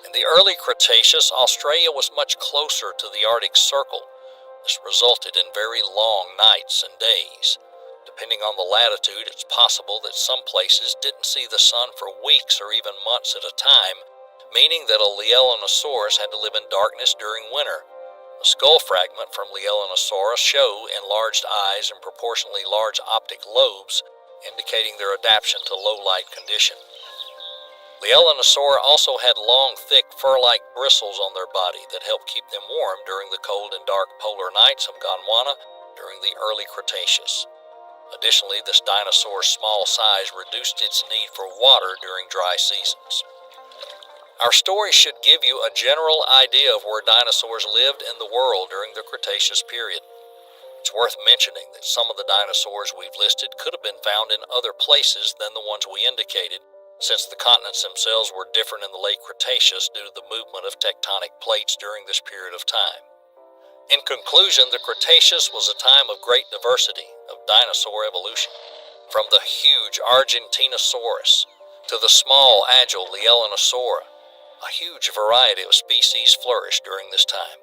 In the early Cretaceous, Australia was much closer to the Arctic Circle. This resulted in very long nights and days. Depending on the latitude, it's possible that some places didn't see the sun for weeks or even months at a time, meaning that a Lielanosaurus had to live in darkness during winter. A skull fragment from Lielanosaurus show enlarged eyes and proportionally large optic lobes, indicating their adaptation to low-light conditions. Lielanosaura also had long, thick, fur-like bristles on their body that helped keep them warm during the cold and dark polar nights of Gondwana during the early Cretaceous. Additionally, this dinosaur's small size reduced its need for water during dry seasons. Our story should give you a general idea of where dinosaurs lived in the world during the Cretaceous period. It's worth mentioning that some of the dinosaurs we've listed could have been found in other places than the ones we indicated, since the continents themselves were different in the late Cretaceous due to the movement of tectonic plates during this period of time. In conclusion, the Cretaceous was a time of great diversity of dinosaur evolution. From the huge Argentinosaurus to the small, agile Lielanosaura, a huge variety of species flourished during this time.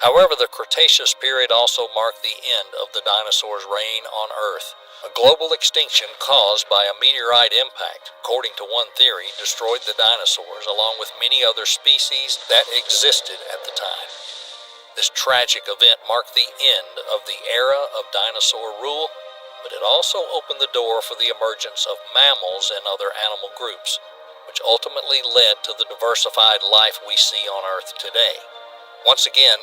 However, the Cretaceous period also marked the end of the dinosaurs' reign on Earth. A global extinction caused by a meteorite impact, according to one theory, destroyed the dinosaurs along with many other species that existed at the time. This tragic event marked the end of the era of dinosaur rule, but it also opened the door for the emergence of mammals and other animal groups, which ultimately led to the diversified life we see on Earth today. Once again,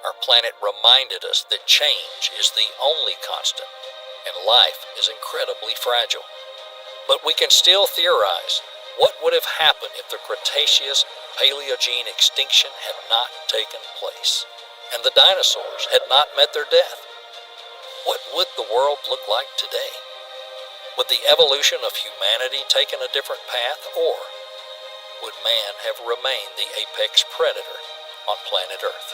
our planet reminded us that change is the only constant, and life is incredibly fragile. But we can still theorize what would have happened if the Cretaceous Paleogene extinction had not taken place, and the dinosaurs had not met their death. What would the world look like today? Would the evolution of humanity taken a different path, or would man have remained the apex predator on planet Earth?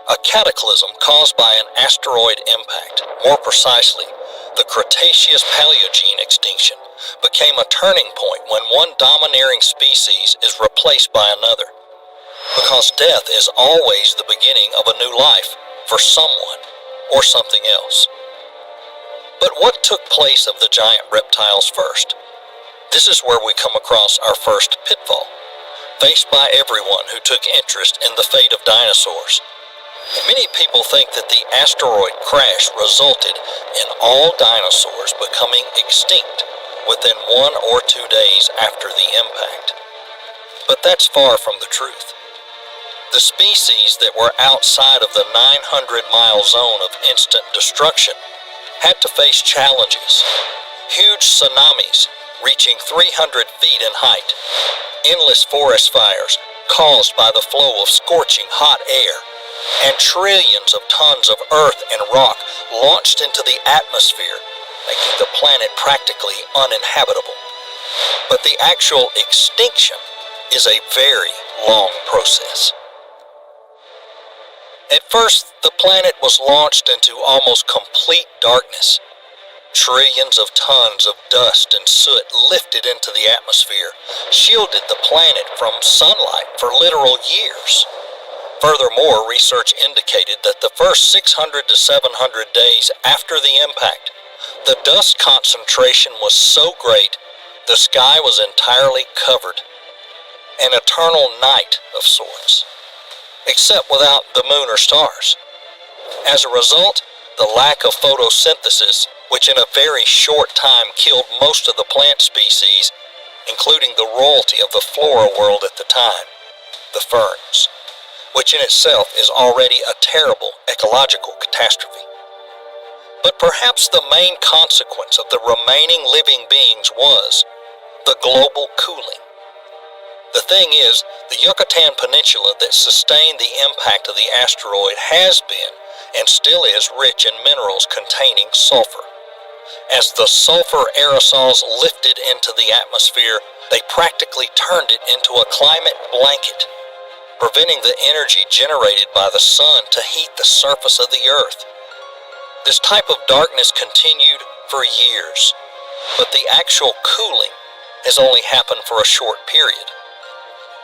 A cataclysm caused by an asteroid impact, more precisely, the Cretaceous Paleogene extinction, became a turning point when one domineering species is replaced by another. Because death is always the beginning of a new life for someone or something else. But what took place of the giant reptiles first? This is where we come across our first pitfall, faced by everyone who took interest in the fate of dinosaurs. Many people think that the asteroid crash resulted in all dinosaurs becoming extinct within 1 or 2 days after the impact. But that's far from the truth. The species that were outside of the 900-mile zone of instant destruction had to face challenges. Huge tsunamis reaching 300 feet in height, endless forest fires caused by the flow of scorching hot air, and trillions of tons of earth and rock launched into the atmosphere, making the planet practically uninhabitable. But the actual extinction is a very long process. At first, the planet was launched into almost complete darkness. Trillions of tons of dust and soot lifted into the atmosphere, shielded the planet from sunlight for literal years. Furthermore, research indicated that the first 600 to 700 days after the impact, the dust concentration was so great, the sky was entirely covered. An eternal night of sorts, except without the moon or stars. As a result, The lack of photosynthesis, which in a very short time killed most of the plant species, including the royalty of the flora world at the time, the ferns, which in itself is already a terrible ecological catastrophe. But perhaps the main consequence of the remaining living beings was the global cooling. The thing is, the Yucatan Peninsula that sustained the impact of the asteroid has been, and still is, rich in minerals containing sulfur. As the sulfur aerosols lifted into the atmosphere, they practically turned it into a climate blanket, preventing the energy generated by the sun to heat the surface of the Earth. This type of darkness continued for years, but the actual cooling has only happened for a short period.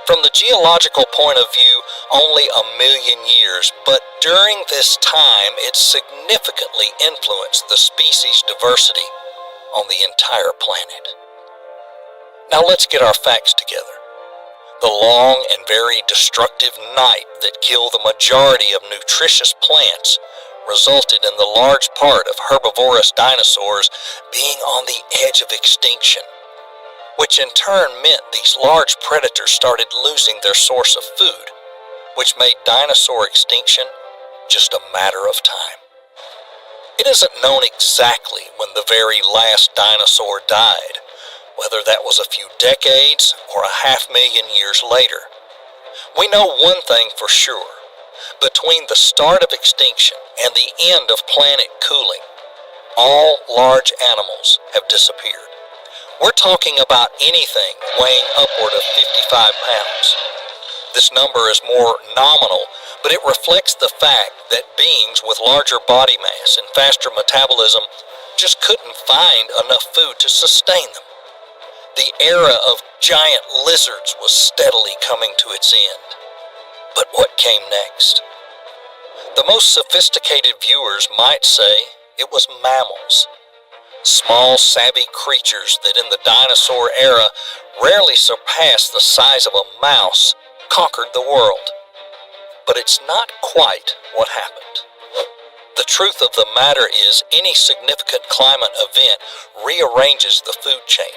From the geological point of view, only 1,000,000 years, but during this time it significantly influenced the species diversity on the entire planet. Now let's get our facts together. The long and very destructive night that killed the majority of nutritious plants resulted in the large part of herbivorous dinosaurs being on the edge of extinction, which in turn meant these large predators started losing their source of food, which made dinosaur extinction just a matter of time. It isn't known exactly when the very last dinosaur died, whether that was a few decades or 500,000 years later. We know one thing for sure. Between the start of extinction and the end of planet cooling, all large animals have disappeared. We're talking about anything weighing upward of 55 pounds. This number is more nominal, but it reflects the fact that beings with larger body mass and faster metabolism just couldn't find enough food to sustain them. The era of giant lizards was steadily coming to its end. But what came next? The most sophisticated viewers might say it was mammals. Small, savvy creatures that in the dinosaur era rarely surpassed the size of a mouse conquered the world. But it's not quite what happened. The truth of the matter is any significant climate event rearranges the food chain.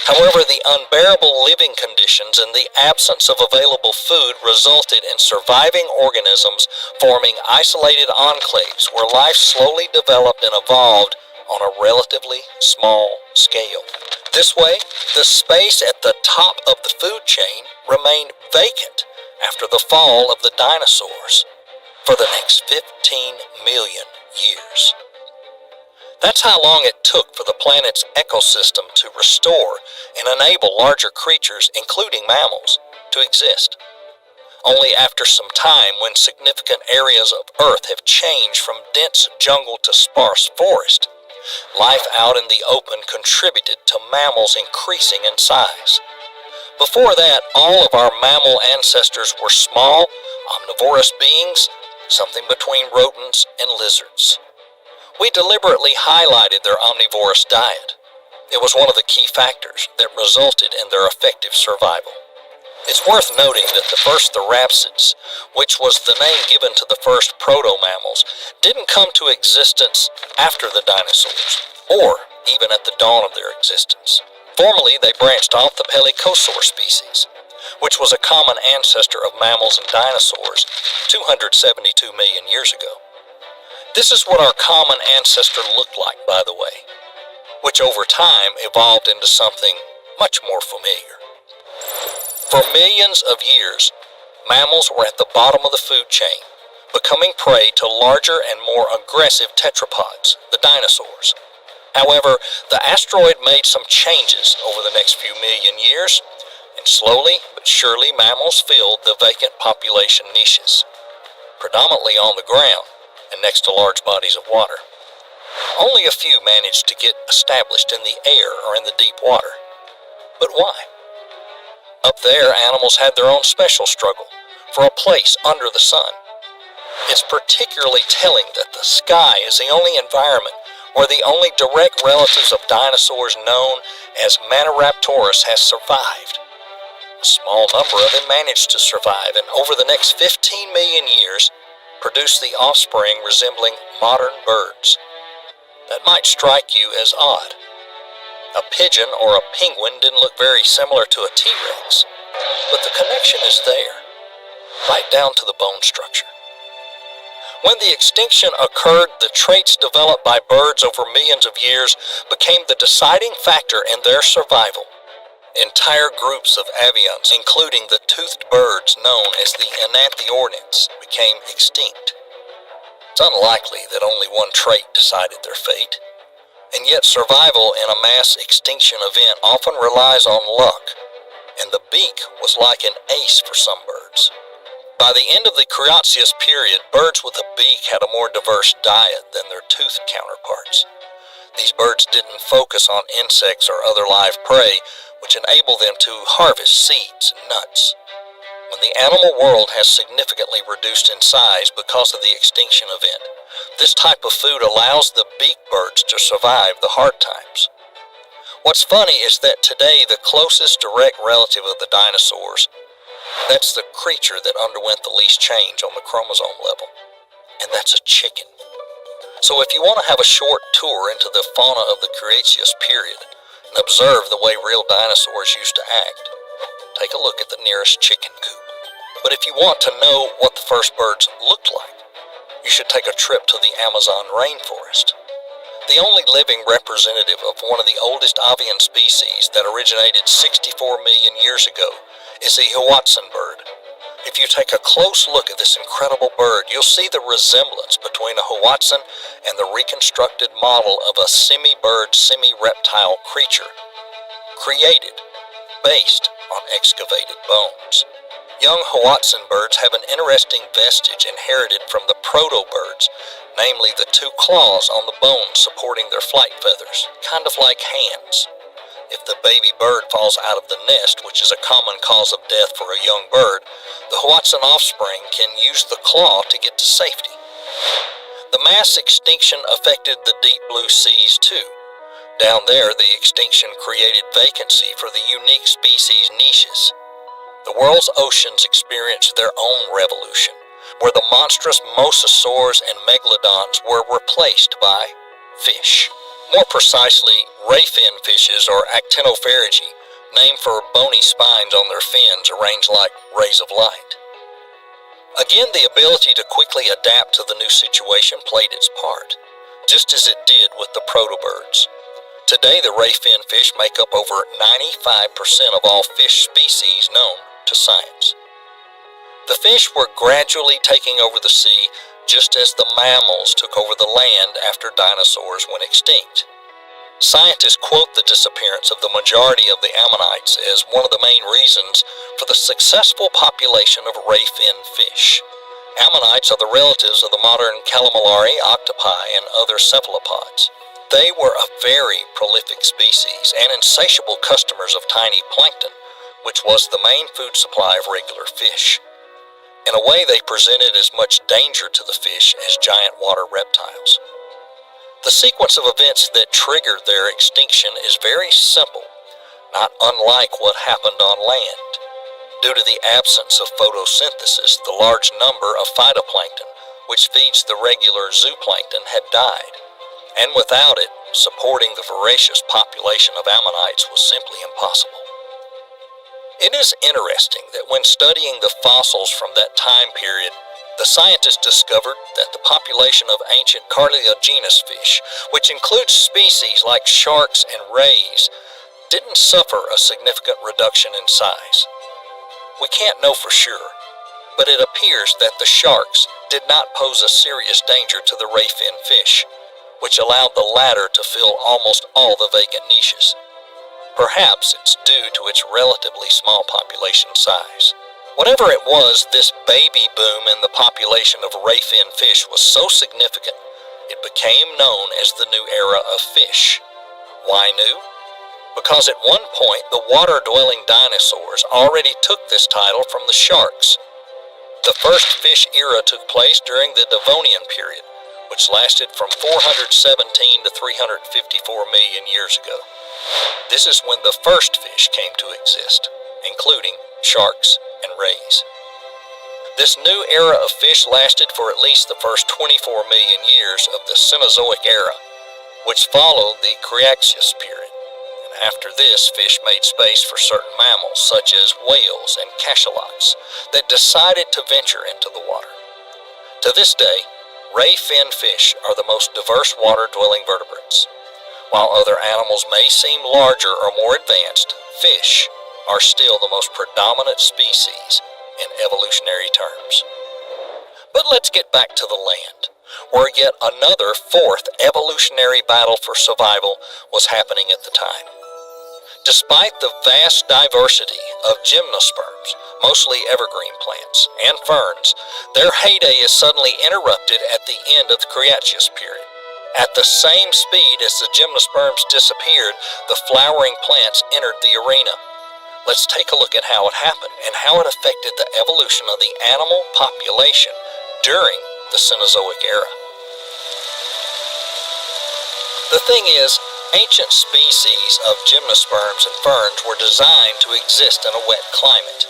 However, the unbearable living conditions and the absence of available food resulted in surviving organisms forming isolated enclaves where life slowly developed and evolved on a relatively small scale. This way, the space at the top of the food chain remained vacant after the fall of the dinosaurs for the next 15 million years. That's how long it took for the planet's ecosystem to restore and enable larger creatures, including mammals, to exist. Only after some time, when significant areas of Earth have changed from dense jungle to sparse forest, life out in the open contributed to mammals increasing in size. Before that, all of our mammal ancestors were small, omnivorous beings, something between rodents and lizards. We deliberately highlighted their omnivorous diet. It was one of the key factors that resulted in their effective survival. It's worth noting that the first therapsids, which was the name given to the first proto-mammals, didn't come to existence after the dinosaurs, or even at the dawn of their existence. Formerly, they branched off the pelycosaur species, which was a common ancestor of mammals and dinosaurs 272 million years ago. This is what our common ancestor looked like, by the way, which over time evolved into something much more familiar. For millions of years, mammals were at the bottom of the food chain, becoming prey to larger and more aggressive tetrapods, the dinosaurs. However, the asteroid made some changes over the next few million years, and slowly but surely mammals filled the vacant population niches, predominantly on the ground and next to large bodies of water. Only a few managed to get established in the air or in the deep water. But why? Up there, animals had their own special struggle for a place under the sun. It's particularly telling that the sky is the only environment where the only direct relatives of dinosaurs known as Maniraptorus has survived. A small number of them managed to survive, and over the next 15 million years, produced the offspring resembling modern birds. That might strike you as odd. A pigeon or a penguin didn't look very similar to a T-Rex, but the connection is there, right down to the bone structure. When the extinction occurred, the traits developed by birds over millions of years became the deciding factor in their survival. Entire groups of avians, including the toothed birds known as the enantiorniths, became extinct. It's unlikely that only one trait decided their fate, and yet survival in a mass extinction event often relies on luck, and the beak was like an ace for some birds. By the end of the Cretaceous period, birds with a beak had a more diverse diet than their toothed counterparts. These birds didn't focus on insects or other live prey, which enabled them to harvest seeds and nuts. When the animal world has significantly reduced in size because of the extinction event, this type of food allows the beak birds to survive the hard times. What's funny is that today the closest direct relative of the dinosaurs, that's the creature that underwent the least change on the chromosome level, and that's a chicken. So if you want to have a short tour into the fauna of the Cretaceous period and observe the way real dinosaurs used to act, take a look at the nearest chicken coop. But if you want to know what the first birds looked like, you should take a trip to the Amazon rainforest. The only living representative of one of the oldest avian species that originated 64 million years ago is the Hoatzin bird. If you take a close look at this incredible bird, you'll see the resemblance between a Hoatzin and the reconstructed model of a semi-bird, semi-reptile creature, created based on excavated bones. Young Hoatzin birds have an interesting vestige inherited from the proto-birds, namely the two claws on the bones supporting their flight feathers, kind of like hands. If the baby bird falls out of the nest, which is a common cause of death for a young bird, the Hoatzin offspring can use the claw to get to safety. The mass extinction affected the deep blue seas too. Down there, the extinction created vacancy for the unique species niches. The world's oceans experienced their own revolution, where the monstrous mosasaurs and megalodons were replaced by fish. More precisely, ray fin fishes, or actinopharygi, named for bony spines on their fins arranged like rays of light. Again, the ability to quickly adapt to the new situation played its part, just as it did with the protobirds. Today, the ray fin fish make up over 95% of all fish species known to science. The fish were gradually taking over the sea, just as the mammals took over the land after dinosaurs went extinct. Scientists quote the disappearance of the majority of the ammonites as one of the main reasons for the successful population of ray fin fish. Ammonites are the relatives of the modern calamari, octopi, and other cephalopods. They were a very prolific species and insatiable customers of tiny plankton, which was the main food supply of regular fish. In a way, they presented as much danger to the fish as giant water reptiles. The sequence of events that triggered their extinction is very simple, not unlike what happened on land. Due to the absence of photosynthesis, the large number of phytoplankton, which feeds the regular zooplankton, had died, and without it, supporting the voracious population of ammonites was simply impossible. It is interesting that when studying the fossils from that time period, the scientists discovered that the population of ancient cartilaginous fish, which includes species like sharks and rays, didn't suffer a significant reduction in size. We can't know for sure, but it appears that the sharks did not pose a serious danger to the ray fin fish, which allowed the latter to fill almost all the vacant niches. Perhaps it's due to its relatively small population size. Whatever it was, this baby boom in the population of ray fin fish was so significant, it became known as the new era of fish. Why new? Because at one point, the water-dwelling dinosaurs already took this title from the sharks. The first fish era took place during the Devonian period, which lasted from 417 to 354 million years ago. This is when the first fish came to exist, including sharks and rays. This new era of fish lasted for at least the first 24 million years of the Cenozoic era, which followed the Cretaceous period. And after this, fish made space for certain mammals, such as whales and cachalots, that decided to venture into the water. To this day, ray fin fish are the most diverse water-dwelling vertebrates. While other animals may seem larger or more advanced, fish are still the most predominant species in evolutionary terms. But let's get back to the land, where yet another fourth evolutionary battle for survival was happening at the time. Despite the vast diversity of gymnosperms, mostly evergreen plants, and ferns, their heyday is suddenly interrupted at the end of the Cretaceous period. At the same speed as the gymnosperms disappeared, the flowering plants entered the arena. Let's take a look at how it happened and how it affected the evolution of the animal population during the Cenozoic era. The thing is, ancient species of gymnosperms and ferns were designed to exist in a wet climate,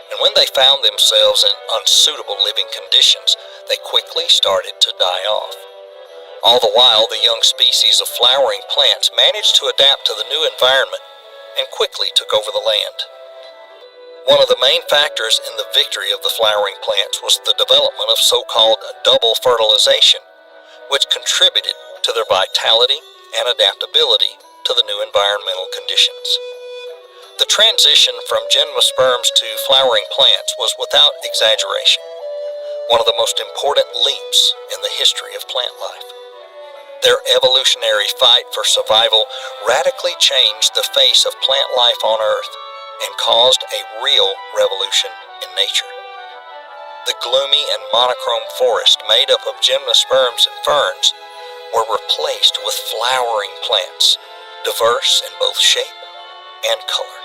and when they found themselves in unsuitable living conditions, they quickly started to die off. All the while, the young species of flowering plants managed to adapt to the new environment and quickly took over the land. One of the main factors in the victory of the flowering plants was the development of so-called double fertilization, which contributed to their vitality and adaptability to the new environmental conditions. The transition from gymnosperms to flowering plants was without exaggeration one of the most important leaps in the history of plant life. Their evolutionary fight for survival radically changed the face of plant life on Earth and caused a real revolution in nature. The gloomy and monochrome forest made up of gymnosperms and ferns were replaced with flowering plants, diverse in both shape and color.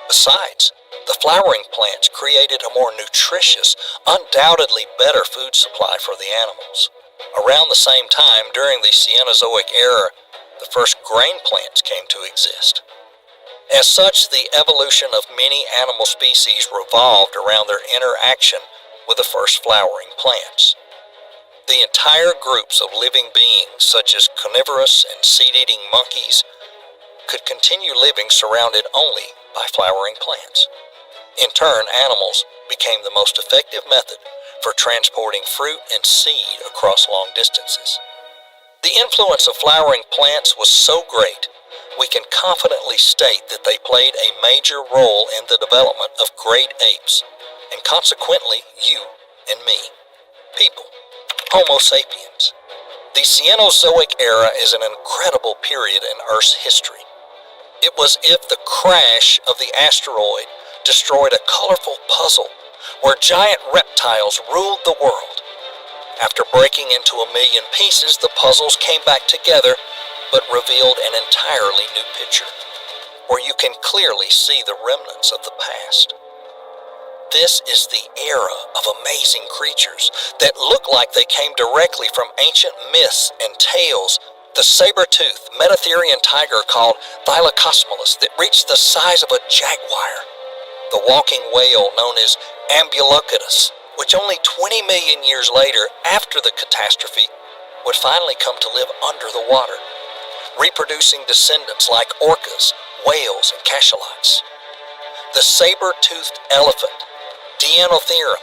Besides, the flowering plants created a more nutritious, undoubtedly better food supply for the animals. Around the same time, during the Cenozoic era, the first grain plants came to exist. As such, the evolution of many animal species revolved around their interaction with the first flowering plants. The entire groups of living beings, such as carnivorous and seed-eating monkeys, could continue living surrounded only by flowering plants. In turn, animals became the most effective method for transporting fruit and seed across long distances. The influence of flowering plants was so great, we can confidently state that they played a major role in the development of great apes, and consequently you and me, people, Homo sapiens. The Cenozoic era is an incredible period in Earth's history. It was as if the crash of the asteroid destroyed a colorful puzzle where giant reptiles ruled the world. After breaking into a million pieces, the puzzles came back together, but revealed an entirely new picture, where you can clearly see the remnants of the past. This is the era of amazing creatures that look like they came directly from ancient myths and tales. The saber-toothed Megatherian tiger called Thylacosmolus that reached the size of a jaguar. The walking whale known as Ambulocetus, which only 20 million years later, after the catastrophe, would finally come to live under the water, reproducing descendants like orcas, whales, and cachalots. The saber-toothed elephant, Dinosaurs,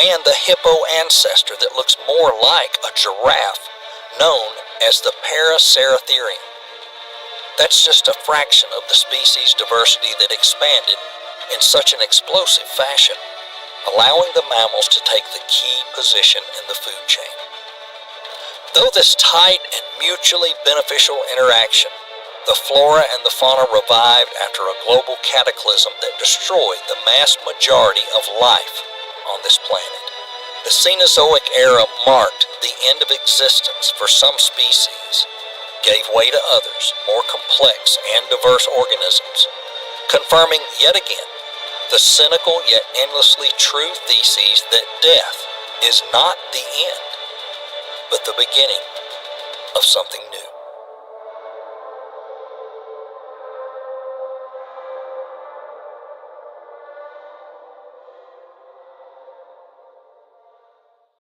and the hippo ancestor that looks more like a giraffe, known as the Paraceratherium. That's just a fraction of the species diversity that expanded in such an explosive fashion, allowing the mammals to take the key position in the food chain. Though this tight and mutually beneficial interaction, the flora and the fauna revived after a global cataclysm that destroyed the vast majority of life on this planet. The Cenozoic era marked the end of existence for some species, gave way to others, more complex and diverse organisms, confirming yet again the cynical yet endlessly true thesis that death is not the end, but the beginning of something new.